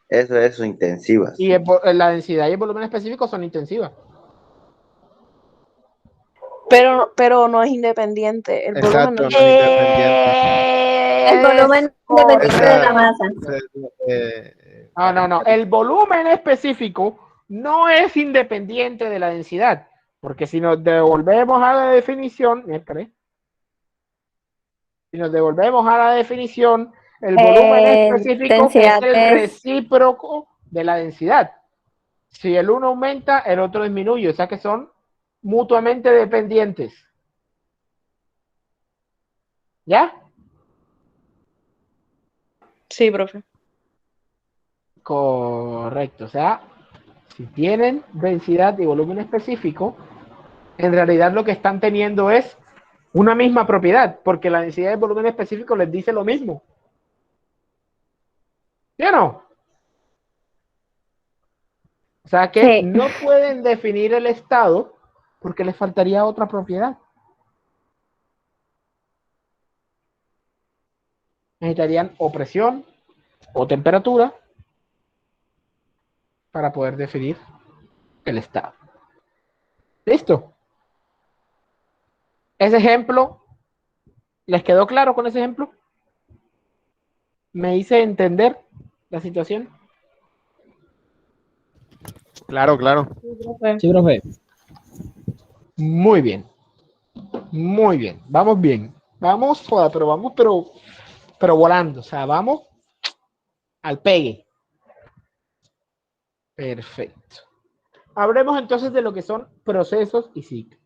S11: Eso, intensivas.
S1: Y la densidad y el volumen específico son intensivas.
S9: Pero no es independiente. El volumen
S6: Exacto,
S9: no
S6: no es independiente.
S2: El volumen es independiente de la masa.
S1: No. El volumen específico no es independiente de la densidad. Porque si nos devolvemos a la definición, el volumen específico es el recíproco de la densidad. Si el uno aumenta, el otro disminuye. O sea que son mutuamente dependientes. ¿Ya?
S9: Sí, profe.
S1: Correcto. O sea, si tienen densidad y volumen específico, en realidad lo que están teniendo es una misma propiedad, porque la densidad y el volumen específico les dice lo mismo. ¿Sí o no? O sea que no pueden definir el estado porque les faltaría otra propiedad. Necesitarían o presión o temperatura para poder definir el estado. ¿Listo? Ese ejemplo, ¿les quedó claro con ese ejemplo? ¿Me hice entender la situación?
S6: Claro.
S8: Sí, profe.
S1: Muy bien. Muy bien. Vamos bien. Vamos, pero volando. O sea, vamos al pegue. Perfecto. Hablemos entonces de lo que son procesos y ciclos.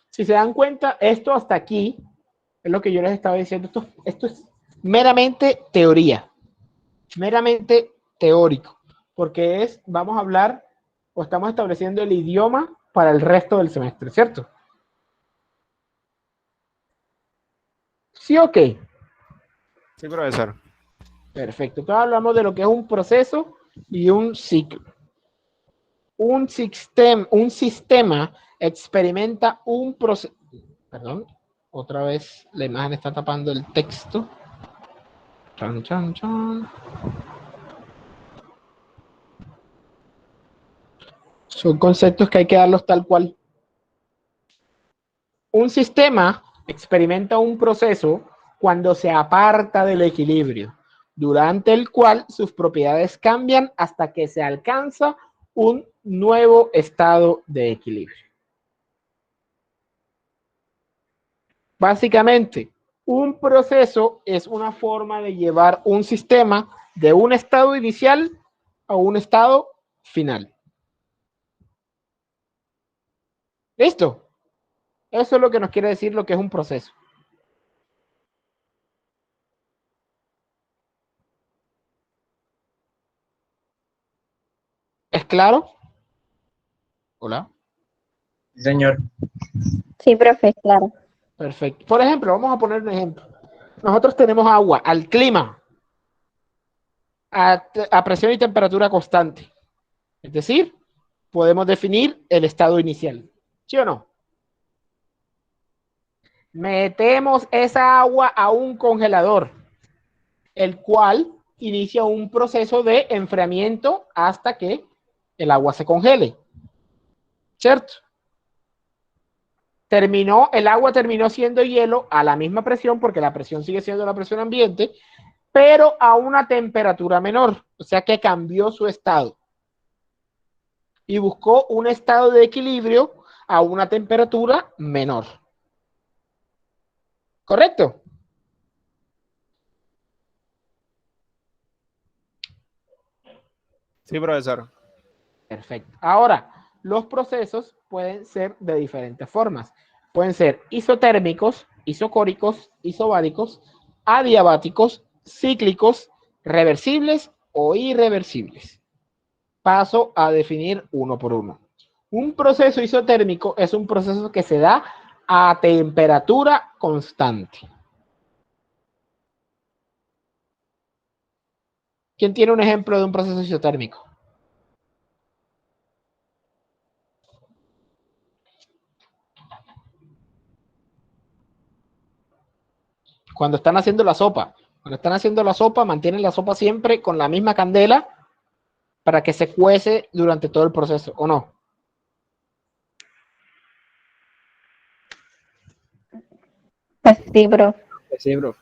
S1: Si se dan cuenta, esto hasta aquí es lo que yo les estaba diciendo. Esto es meramente teoría, meramente teórico, porque vamos a hablar o estamos estableciendo el idioma para el resto del semestre, ¿cierto? ¿Sí o qué?
S6: Sí, profesor.
S1: Perfecto. Entonces hablamos de lo que es un proceso y un ciclo. Un sistema experimenta un proceso. Perdón, otra vez la imagen está tapando el texto. Chan, chan, chan. Son conceptos que hay que darlos tal cual. Un sistema experimenta un proceso cuando se aparta del equilibrio, durante el cual sus propiedades cambian hasta que se alcanza un nuevo estado de equilibrio. Básicamente, un proceso es una forma de llevar un sistema de un estado inicial a un estado final. ¿Listo? Eso es lo que nos quiere decir lo que es un proceso. ¿Es claro? Hola.
S7: Señor.
S2: Sí, profe, claro.
S1: Perfecto. Por ejemplo, vamos a poner un ejemplo. Nosotros tenemos agua al clima, a presión y temperatura constante. Es decir, podemos definir el estado inicial. ¿Sí o no? Metemos esa agua a un congelador. el cual inicia un proceso de enfriamiento hasta que el agua se congele, ¿cierto? El agua terminó siendo hielo a la misma presión, porque la presión sigue siendo la presión ambiente, pero a una temperatura menor, o sea que cambió su estado y buscó un estado de equilibrio a una temperatura menor. ¿Correcto?
S6: Sí, profesor.
S1: Perfecto. Ahora, los procesos pueden ser de diferentes formas. Pueden ser isotérmicos, isocóricos, isobáricos, adiabáticos, cíclicos, reversibles o irreversibles. Paso a definir uno por uno. Un proceso isotérmico es un proceso que se da a temperatura constante. ¿Quién tiene un ejemplo de un proceso isotérmico? Cuando están haciendo la sopa. Cuando están haciendo la sopa, mantienen la sopa siempre con la misma candela para que se cuece durante todo el proceso, ¿o no?
S2: Pues sí, bro.
S3: Sí, bro.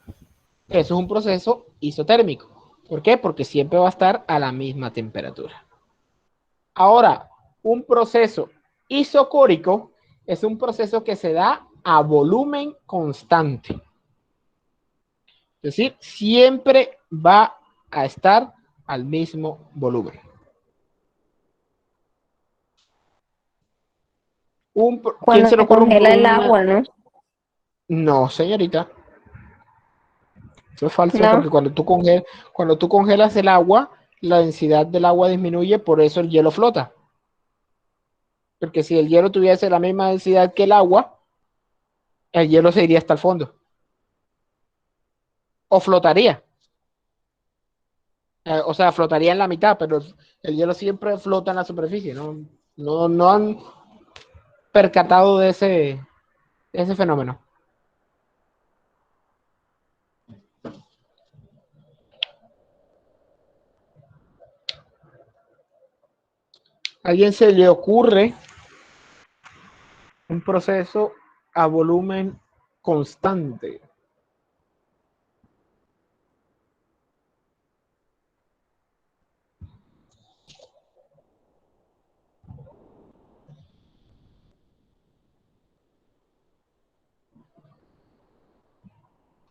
S1: Eso es un proceso isotérmico. ¿Por qué? Porque siempre va a estar a la misma temperatura. Ahora, un proceso isocórico es un proceso que se da a volumen constante. Es decir, siempre va a estar al mismo volumen. ¿Quién
S2: Cuando
S1: se le
S2: se
S1: ocurre
S2: congela el agua, ¿no?
S1: No, señorita. Eso es falso,
S2: No.
S1: porque cuando tú congelas el agua, la densidad del agua disminuye, por eso el hielo flota. Porque si el hielo tuviese la misma densidad que el agua, el hielo se iría hasta el fondo. O flotaría. O sea, flotaría en la mitad, pero el hielo siempre flota en la superficie. No han percatado de ese fenómeno. ¿A alguien se le ocurre un proceso a volumen constante?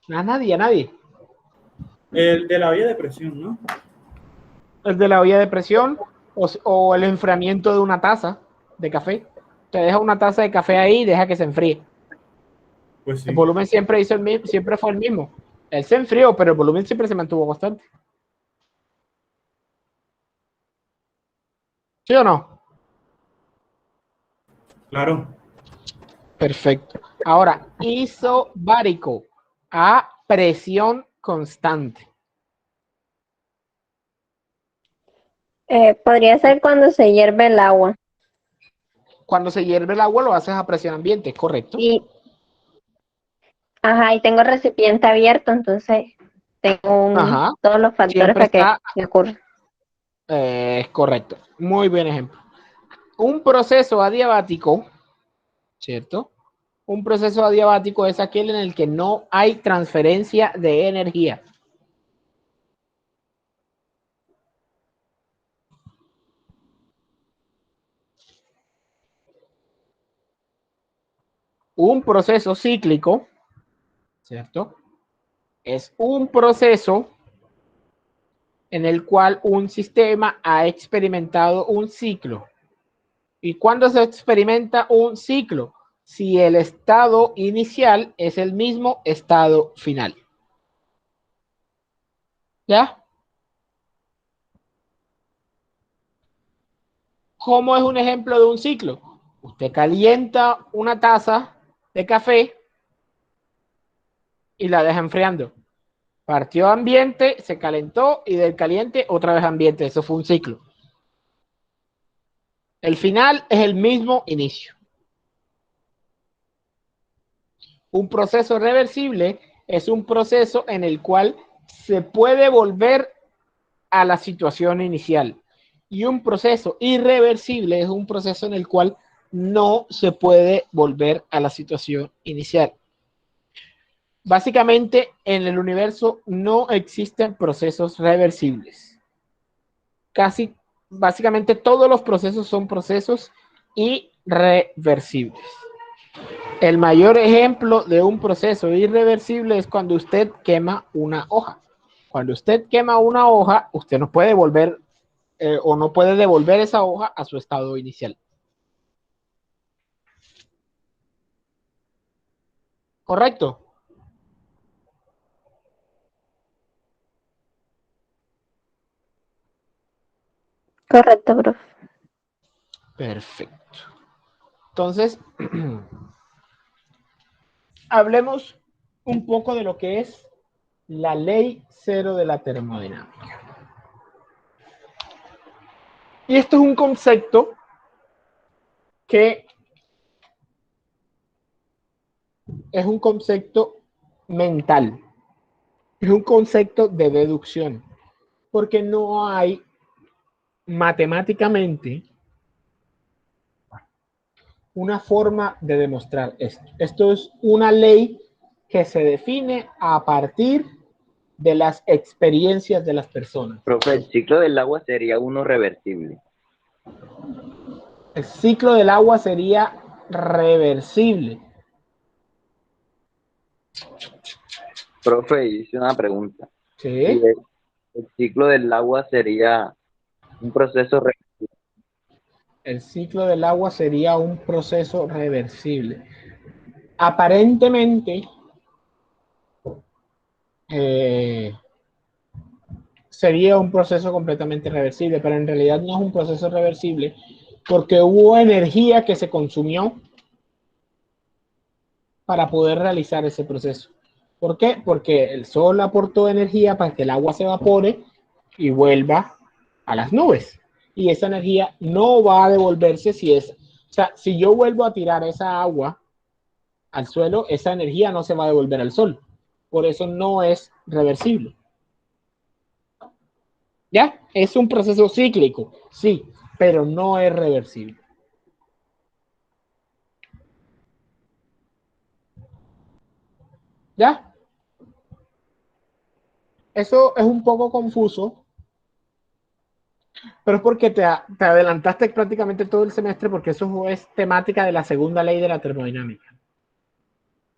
S1: A nadie.
S12: El de la olla de presión, ¿no?
S1: El de la olla de presión o el enfriamiento de una taza de café. Te deja una taza de café ahí y deja que se enfríe.
S12: Pues sí.
S1: El volumen siempre fue el mismo. Él se enfrió, pero el volumen siempre se mantuvo constante. ¿Sí o no?
S12: Claro.
S1: Perfecto. Ahora, isobárico, a presión constante.
S2: Podría ser cuando se hierve el agua.
S1: Cuando se hierve el agua lo haces a presión ambiente, ¿correcto?
S2: Y tengo el recipiente abierto, entonces tengo todos los factores
S1: Siempre
S2: para que ocurra.
S1: Es correcto. Muy buen ejemplo. Un proceso adiabático, ¿cierto? Un proceso adiabático es aquel en el que no hay transferencia de energía. Un proceso cíclico, ¿cierto? Es un proceso en el cual un sistema ha experimentado un ciclo. ¿Y cuándo se experimenta un ciclo? Si el estado inicial es el mismo estado final. ¿Ya? ¿Cómo es un ejemplo de un ciclo? Usted calienta una taza de café y la deja enfriando. Partió ambiente, se calentó y del caliente otra vez ambiente. Eso fue un ciclo. El final es el mismo inicio. Un proceso reversible es un proceso en el cual se puede volver a la situación inicial. Y un proceso irreversible es un proceso en el cual no se puede volver a la situación inicial. Básicamente, en el universo no existen procesos reversibles. Básicamente todos los procesos son procesos irreversibles. El mayor ejemplo de un proceso irreversible es cuando usted quema una hoja. Cuando usted quema una hoja, usted no puede volver o no puede devolver esa hoja a su estado inicial. ¿Correcto?
S2: Correcto, profe.
S1: Perfecto. Entonces, hablemos un poco de lo que es la ley cero de la termodinámica. Y esto es un concepto que es un concepto mental, es un concepto de deducción, porque no hay matemáticamente una forma de demostrar esto. Esto es una ley que se define a partir de las experiencias de las personas.
S11: Profe, el ciclo del agua sería uno reversible.
S1: El ciclo del agua sería reversible.
S11: Profe, hice una pregunta.
S1: Sí.
S11: El ciclo del agua sería un proceso reversible.
S1: El ciclo del agua sería un proceso reversible. Aparentemente, sería un proceso completamente reversible, pero en realidad no es un proceso reversible porque hubo energía que se consumió para poder realizar ese proceso. ¿Por qué? Porque el sol aportó energía para que el agua se evapore y vuelva a las nubes. Y esa energía no va a devolverse si yo vuelvo a tirar esa agua al suelo, esa energía no se va a devolver al sol. Por eso no es reversible. ¿Ya? Es un proceso cíclico, sí, pero no es reversible. ¿Ya? Eso es un poco confuso, pero es porque te adelantaste prácticamente todo el semestre porque eso es temática de la segunda ley de la termodinámica.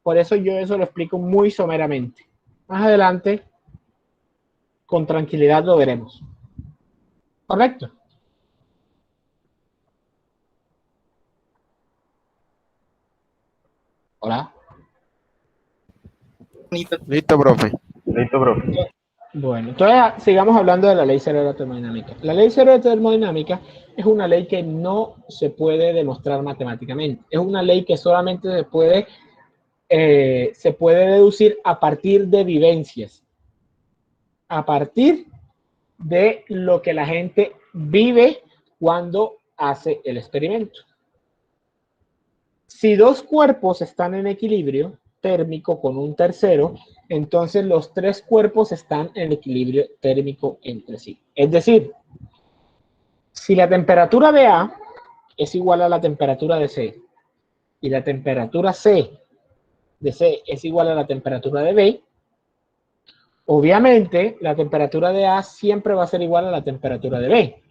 S1: Por eso yo eso lo explico muy someramente. Más adelante, con tranquilidad lo veremos. ¿Correcto? Hola.
S6: Listo, profe.
S3: Listo, profe.
S1: Bueno, entonces sigamos hablando de la ley cero de la termodinámica. La ley cero de la termodinámica es una ley que no se puede demostrar matemáticamente. Es una ley que solamente se puede deducir a partir de vivencias. A partir de lo que la gente vive cuando hace el experimento. Si dos cuerpos están en equilibrio térmico con un tercero, entonces los tres cuerpos están en equilibrio térmico entre sí. Es decir, si la temperatura de A es igual a la temperatura de C y la temperatura de C es igual a la temperatura de B, obviamente la temperatura de A siempre va a ser igual a la temperatura de B.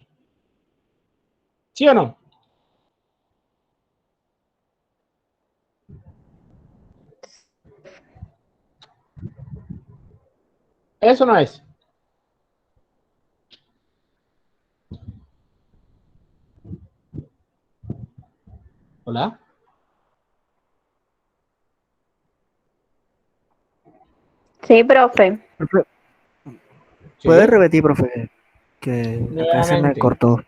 S1: ¿Sí o no? Eso no es. Hola.
S2: Sí, profe.
S3: ¿Puedes repetir, profe? Que acá se me cortó.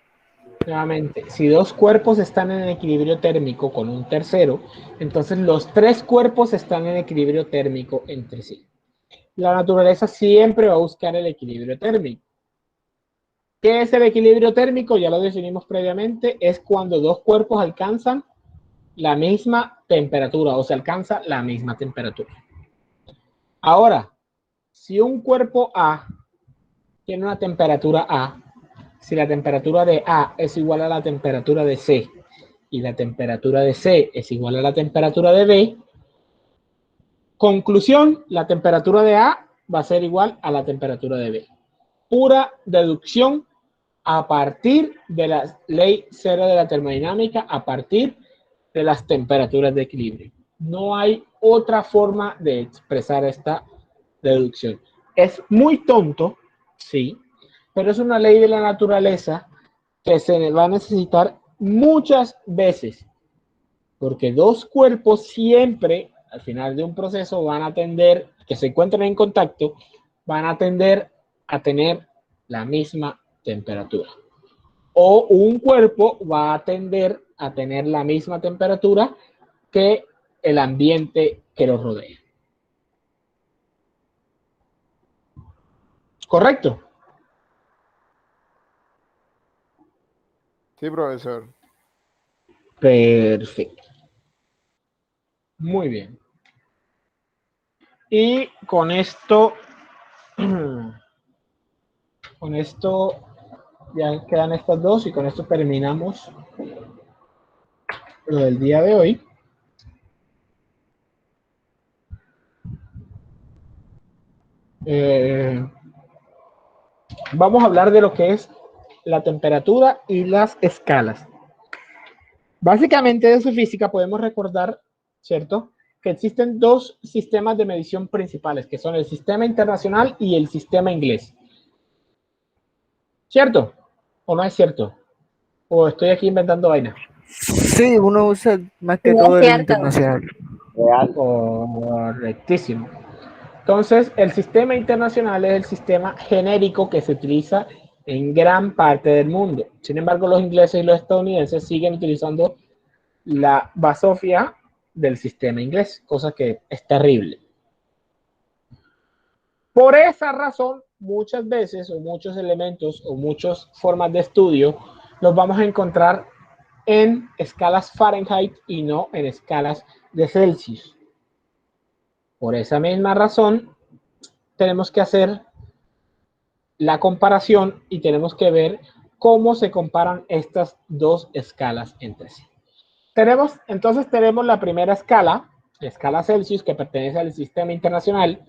S1: Nuevamente, si dos cuerpos están en equilibrio térmico con un tercero, entonces los tres cuerpos están en equilibrio térmico entre sí. La naturaleza siempre va a buscar el equilibrio térmico. ¿Qué es el equilibrio térmico? Ya lo definimos previamente, es cuando dos cuerpos alcanzan la misma temperatura o se alcanza la misma temperatura. Ahora, Si un cuerpo A tiene una temperatura A, si la temperatura de A es igual a la temperatura de C y la temperatura de C es igual a la temperatura de B, conclusión, la temperatura de A va a ser igual a la temperatura de B. Pura deducción a partir de la ley cero de la termodinámica, a partir de las temperaturas de equilibrio. No hay otra forma de expresar esta deducción. Es muy tonto, sí, pero es una ley de la naturaleza que se va a necesitar muchas veces, porque dos cuerpos siempre, al final de un proceso, van a tender, que se encuentren en contacto, van a tender a tener la misma temperatura. O un cuerpo va a tender a tener la misma temperatura que el ambiente que lo rodea. ¿Correcto?
S6: Sí, profesor.
S1: Perfecto. Muy bien. Y con esto ya quedan estas dos y con esto terminamos lo del día de hoy. Vamos a hablar de lo que es la temperatura y las escalas. Básicamente de su física podemos recordar, ¿cierto?, que existen dos sistemas de medición principales, que son el sistema internacional y el sistema inglés. ¿Cierto? ¿O no es cierto? ¿O estoy aquí inventando vaina?
S3: Sí, uno usa más que
S2: No
S3: todo
S2: es
S3: el
S2: cierto.
S3: internacional.
S1: Correctísimo. Entonces, el sistema internacional es el sistema genérico que se utiliza en gran parte del mundo. Sin embargo, los ingleses y los estadounidenses siguen utilizando la basofia del sistema inglés, cosa que es terrible. Por esa razón, muchas veces, o muchos elementos, o muchas formas de estudio, los vamos a encontrar en escalas Fahrenheit y no en escalas de Celsius. Por esa misma razón, tenemos que hacer la comparación y tenemos que ver cómo se comparan estas dos escalas entre sí. Entonces tenemos la primera escala, la escala Celsius, que pertenece al sistema internacional,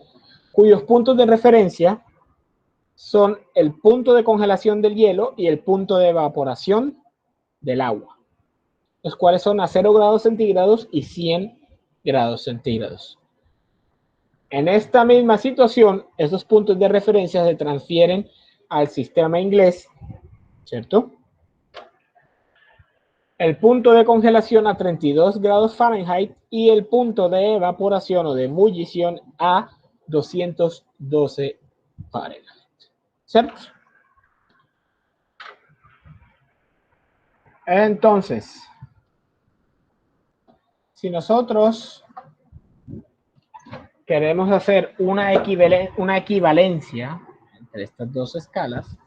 S1: cuyos puntos de referencia son el punto de congelación del hielo y el punto de evaporación del agua, los cuales son a 0 grados centígrados y 100 grados centígrados. En esta misma situación, esos puntos de referencia se transfieren al sistema inglés, ¿cierto? El punto de congelación a 32 grados Fahrenheit y el punto de evaporación o de ebullición a 212 Fahrenheit, ¿cierto? Entonces, si nosotros queremos hacer una equivalencia entre estas dos escalas,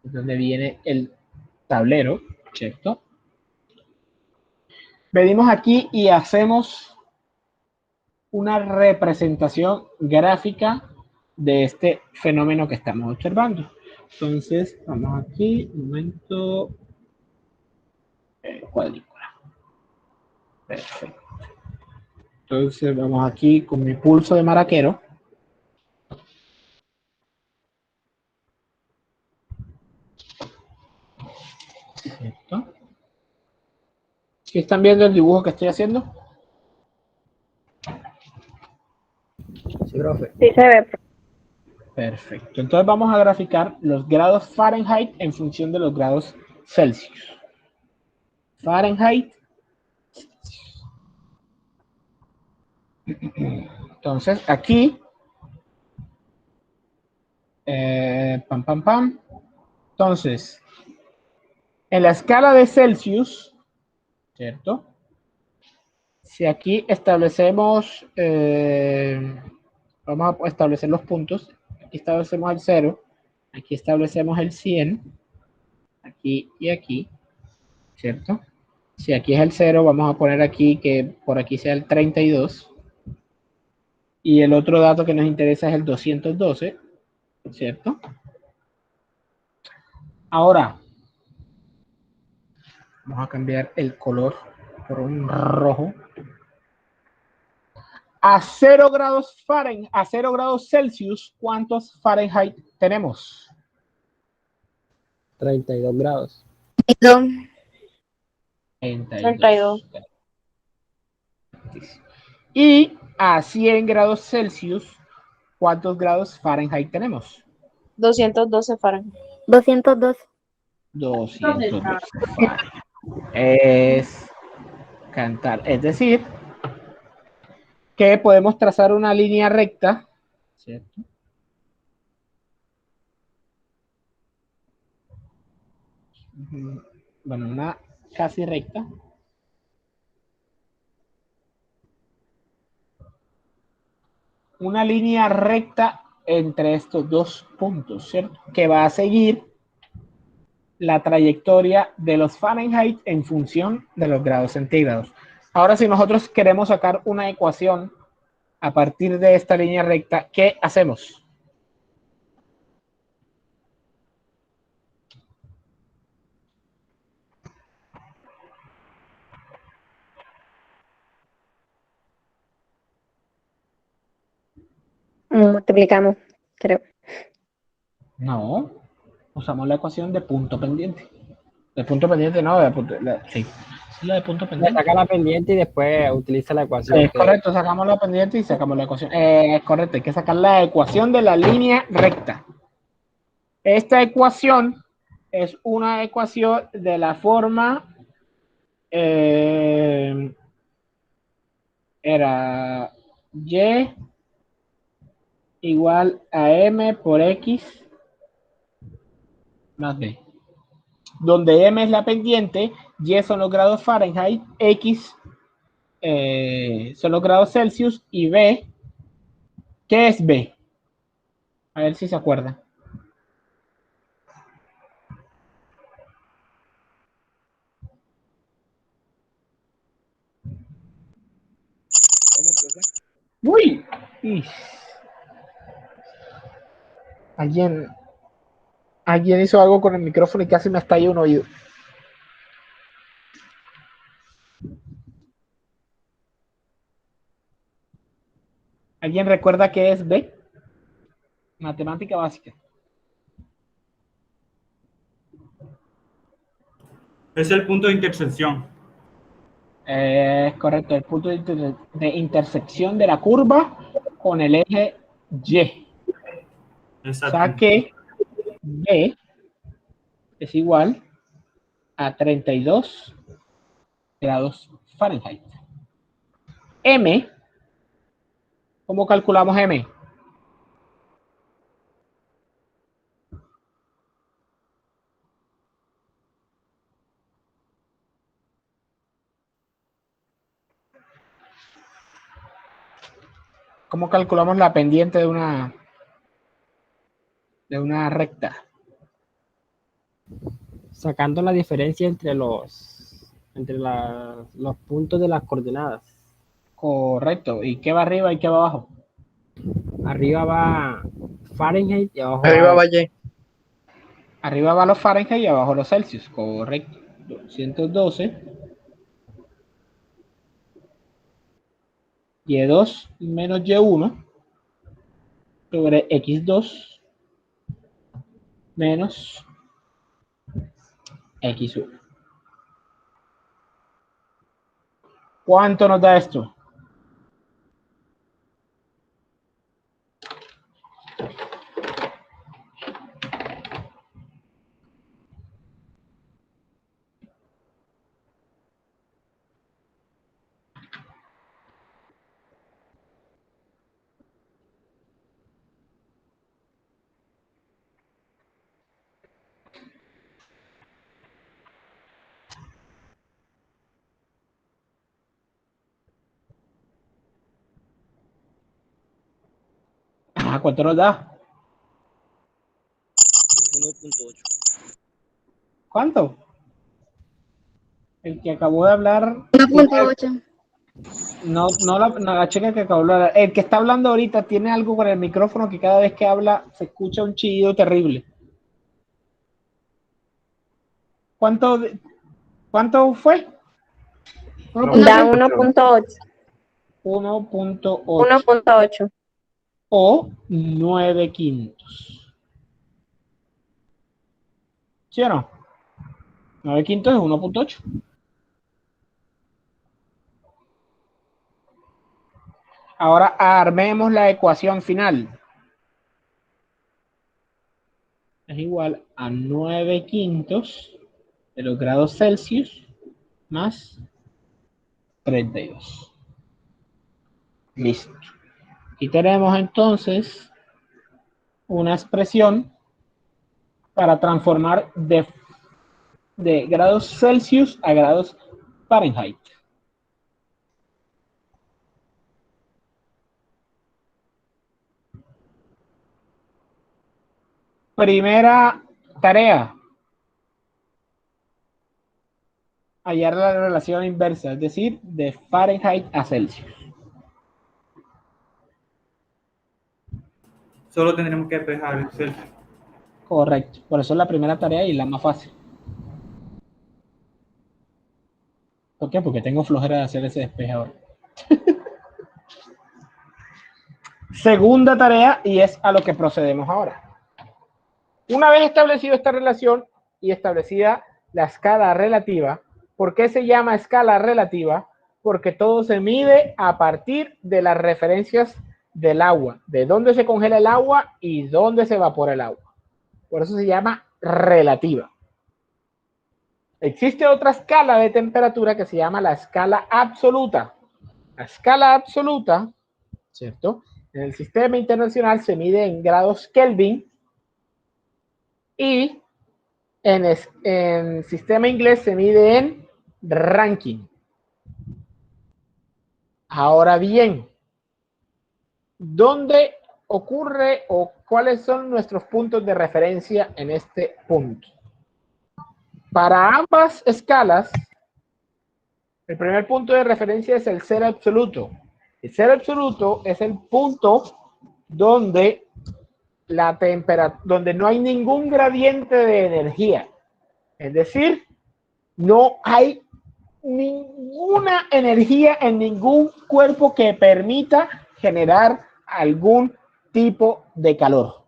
S1: es donde viene el tablero, ¿cierto? Venimos aquí y hacemos una representación gráfica de este fenómeno que estamos observando. Entonces, vamos aquí, un momento, cuadrícula. Perfecto. Entonces, vamos aquí con mi pulso de maraquero. ¿Cierto? ¿Sí están viendo el dibujo que estoy haciendo?
S3: Sí, profe.
S2: Sí se ve.
S1: Perfecto. Entonces vamos a graficar los grados Fahrenheit en función de los grados Celsius. Fahrenheit. Entonces aquí, pam, pam, pam. Entonces, en la escala de Celsius, ¿cierto? Si aquí establecemos, vamos a establecer los puntos. Aquí establecemos el 0, aquí establecemos el 100, aquí y aquí, ¿cierto? Si aquí es el 0, vamos a poner aquí que por aquí sea el 32. Y el otro dato que nos interesa es el 212, ¿cierto? Ahora, vamos a cambiar el color por un rojo. A 0 grados Fahrenheit, a 0 grados Celsius, ¿cuántos Fahrenheit tenemos?
S8: 32 grados.
S9: 32.
S1: Y a 100 grados Celsius, ¿cuántos grados Fahrenheit tenemos?
S9: 212 Fahrenheit.
S2: 212.
S1: 212. Es cantar. Es decir, que podemos trazar una línea recta, ¿cierto? Bueno, una casi recta. Una línea recta entre estos dos puntos, ¿cierto? Que va a seguir la trayectoria de los Fahrenheit en función de los grados centígrados. Ahora, si nosotros queremos sacar una ecuación a partir de esta línea recta, ¿qué hacemos?
S2: Multiplicamos, creo.
S1: No, usamos la ecuación de punto pendiente. De punto pendiente, no, sí. Es la de punto pendiente.
S8: Saca la pendiente y después utiliza la ecuación.
S1: Es correcto, sacamos la pendiente y sacamos la ecuación. Es correcto, hay que sacar la ecuación de la línea recta. Esta ecuación es una ecuación de la forma era y igual a m por x más b, donde m es la pendiente, y son los grados Fahrenheit, x son los grados Celsius y b, ¿qué es b? A ver si se acuerdan. Uy. Alguien hizo algo con el micrófono y casi me estalló un oído. ¿Alguien recuerda qué es B? Matemática básica.
S12: Es el punto de intersección.
S1: Es correcto, el punto de intersección de la curva con el eje Y. O sea que B es igual a 32 grados Fahrenheit. M, ¿cómo calculamos M? ¿Cómo calculamos la pendiente de una recta?
S8: Sacando la diferencia entre los puntos de las coordenadas.
S1: Correcto. ¿Y qué va arriba y qué va abajo?
S8: Arriba va Fahrenheit y abajo
S3: Arriba va Y.
S1: Arriba va los Fahrenheit y abajo los Celsius. Correcto. 212. Y2 menos Y1 sobre X2 menos X1. ¿Cuánto nos da esto? ¿Cuánto nos da?
S10: 1.8.
S1: ¿Cuánto? El que acabó de hablar.
S2: 1.8.
S1: La chica que acabó de hablar. El que está hablando ahorita tiene algo con el micrófono que cada vez que habla se escucha un chillido terrible. ¿Cuánto fue?
S2: Da 1.8.
S1: 1.8
S2: 1.8.
S1: o 9/5. ¿Sí o no? 9/5 es 1.8. Ahora armemos la ecuación final. Es igual a 9/5 de los grados Celsius más 32. Listo. Y tenemos entonces una expresión para transformar de grados Celsius a grados Fahrenheit. Primera tarea. Hallar la relación inversa, es decir, de Fahrenheit a Celsius.
S12: Solo tendremos que despejar el Celsius.
S1: Correcto. Por eso es la primera tarea y la más fácil. ¿Por qué? Porque tengo flojera de hacer ese despeje ahora. Segunda tarea, y es a lo que procedemos ahora. Una vez establecido esta relación y establecida la escala relativa, ¿por qué se llama escala relativa? Porque todo se mide a partir de las referencias del agua, de dónde se congela el agua y dónde se evapora el agua. Por eso se llama relativa. Existe otra escala de temperatura que se llama la escala absoluta. La escala absoluta, ¿cierto? En el sistema internacional se mide en grados Kelvin y en sistema inglés se mide en Rankine. Ahora bien, ¿dónde ocurre o cuáles son nuestros puntos de referencia en este punto? Para ambas escalas, el primer punto de referencia es el cero absoluto. El cero absoluto es el punto donde la temperatura, donde no hay ningún gradiente de energía. Es decir, no hay ninguna energía en ningún cuerpo que permita generar algún tipo de calor.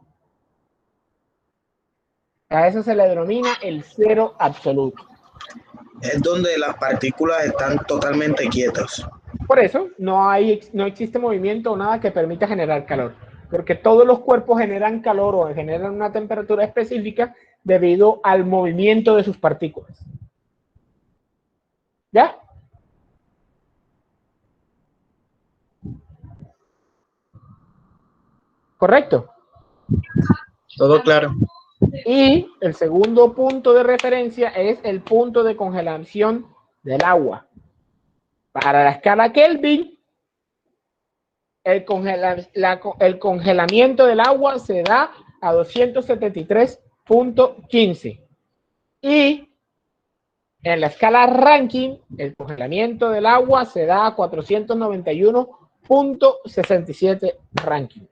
S1: A eso se le denomina el cero absoluto.
S13: Es donde las partículas están totalmente quietas.
S1: Por eso no existe movimiento o nada que permita generar calor, porque todos los cuerpos generan calor o generan una temperatura específica debido al movimiento de sus partículas. ¿Ya? ¿Correcto?
S7: Todo claro.
S1: Y el segundo punto de referencia es el punto de congelación del agua. Para la escala Kelvin, el congelamiento del agua se da a 273.15. Y en la escala Rankine, el congelamiento del agua se da a 491.67 Rankine.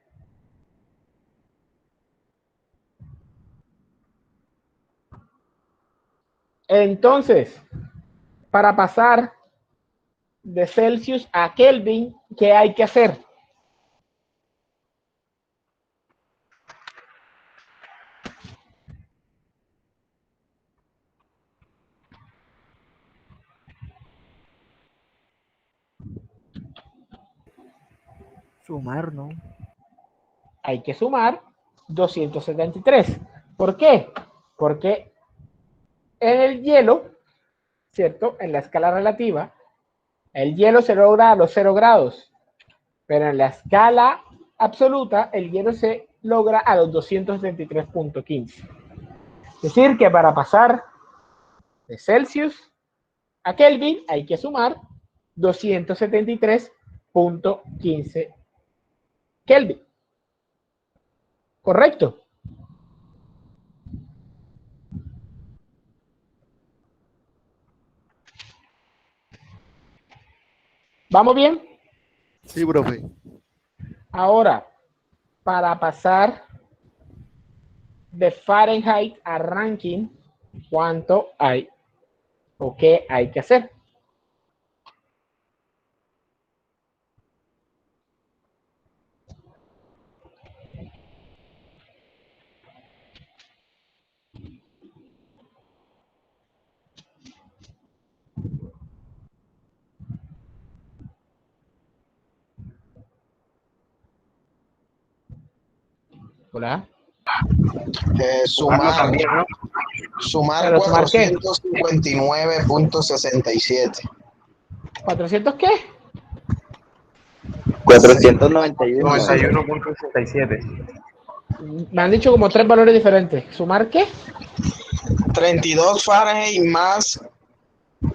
S1: Entonces, para pasar de Celsius a Kelvin, ¿qué hay que hacer?
S3: Sumar, ¿no?
S1: Hay que sumar 273. ¿Por qué? Porque en el hielo, ¿cierto? En la escala relativa, el hielo se logra a los 0 grados, pero en la escala absoluta, el hielo se logra a los 273.15. Es decir, que para pasar de Celsius a Kelvin hay que sumar 273.15 Kelvin. ¿Correcto? ¿Vamos bien?
S6: Sí, profe.
S1: Ahora, para pasar de Fahrenheit a Ranking, ¿cuánto hay o qué hay que hacer? Hola.
S13: Sumar,
S7: también, ¿no?
S13: sumar
S1: ¿Pero sumar qué?
S13: 459.67.
S1: ¿400 qué?
S11: 491.
S7: 91.67.
S1: Me han dicho como 3 valores diferentes. ¿Sumar qué?
S13: 32 Fahrenheit más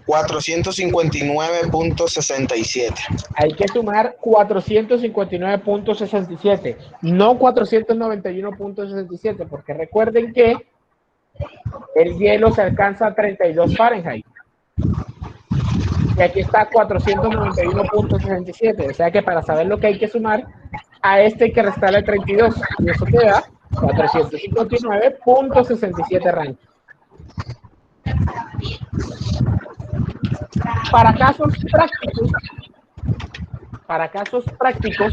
S13: 459.67.
S1: Hay que sumar 459.67, no 491.67, porque recuerden que el hielo se alcanza a 32 Fahrenheit. Y aquí está 491.67. O sea que para saber lo que hay que sumar, a este hay que restarle 32. Y eso te da 459.67 ranking. Para casos prácticos,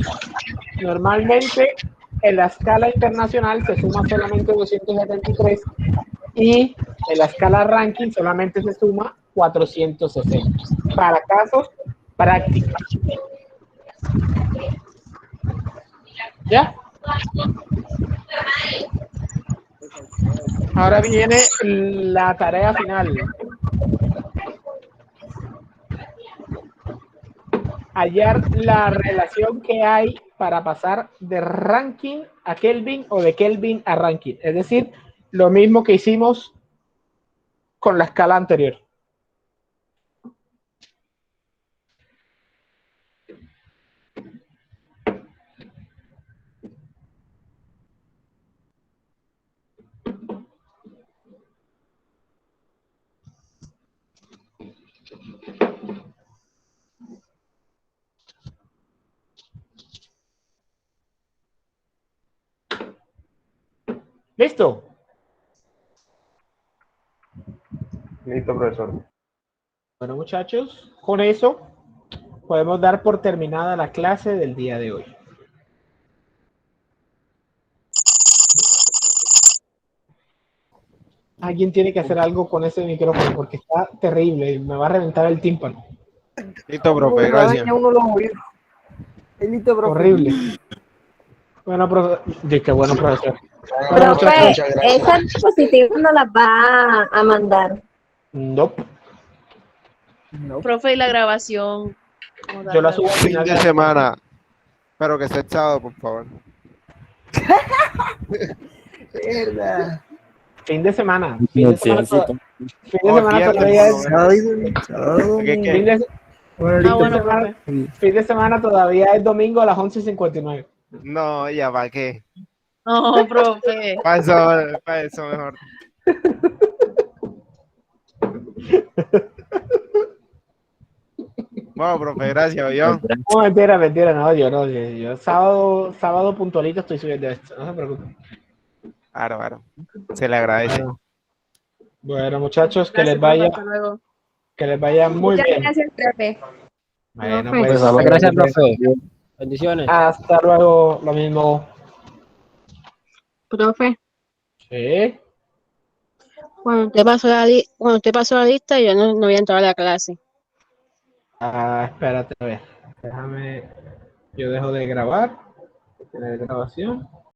S1: normalmente en la escala internacional se suma solamente 273 y en la escala ranking solamente se suma 460. Para casos prácticos. ¿Ya? Ahora viene la tarea final. Hallar la relación que hay para pasar de ranking a Kelvin o de Kelvin a ranking. Es decir, lo mismo que hicimos con la escala anterior. ¿Listo?
S7: Listo, profesor.
S1: Bueno, muchachos, con eso podemos dar por terminada la clase del día de hoy. Alguien tiene que hacer algo con ese micrófono porque está terrible y me va a reventar el tímpano.
S6: Listo, profe, gracias.
S1: Horrible. Bueno, qué bueno, profesor. Bueno,
S2: Profe,
S1: muchachos.
S2: esas diapositivas no las va a mandar.
S1: Nope.
S9: Profe, y la grabación.
S1: Yo la subo al
S6: Fin
S1: final
S6: de semana. Pero que sea el sábado, por favor.
S3: Verdad.
S1: Fin de semana.
S5: No, sí, así,
S1: Fin de semana todavía es. Fin de semana todavía es domingo a las 11:59.
S6: No, ya va, ¿qué?
S9: No, profe.
S6: Para eso mejor. Bueno, profe, gracias, yo.
S1: No, mentira, no, yo sábado puntualito estoy subiendo esto, no se preocupen.
S6: Claro. Se le agradece.
S1: Bueno, muchachos, que
S9: Gracias,
S1: les vaya,
S9: profe, hasta luego.
S1: que les vaya muy
S2: Muchas
S1: bien.
S2: gracias, profe.
S1: Bueno,
S2: Profe.
S1: pues,
S8: Gracias, profe. Bendiciones.
S1: hasta luego, lo mismo.
S4: Profe,
S1: Sí.
S4: cuando usted pasó la lista, yo no había entrado a la clase.
S1: Espérate, a ver. Déjame. Yo dejo de grabar. Tener grabación.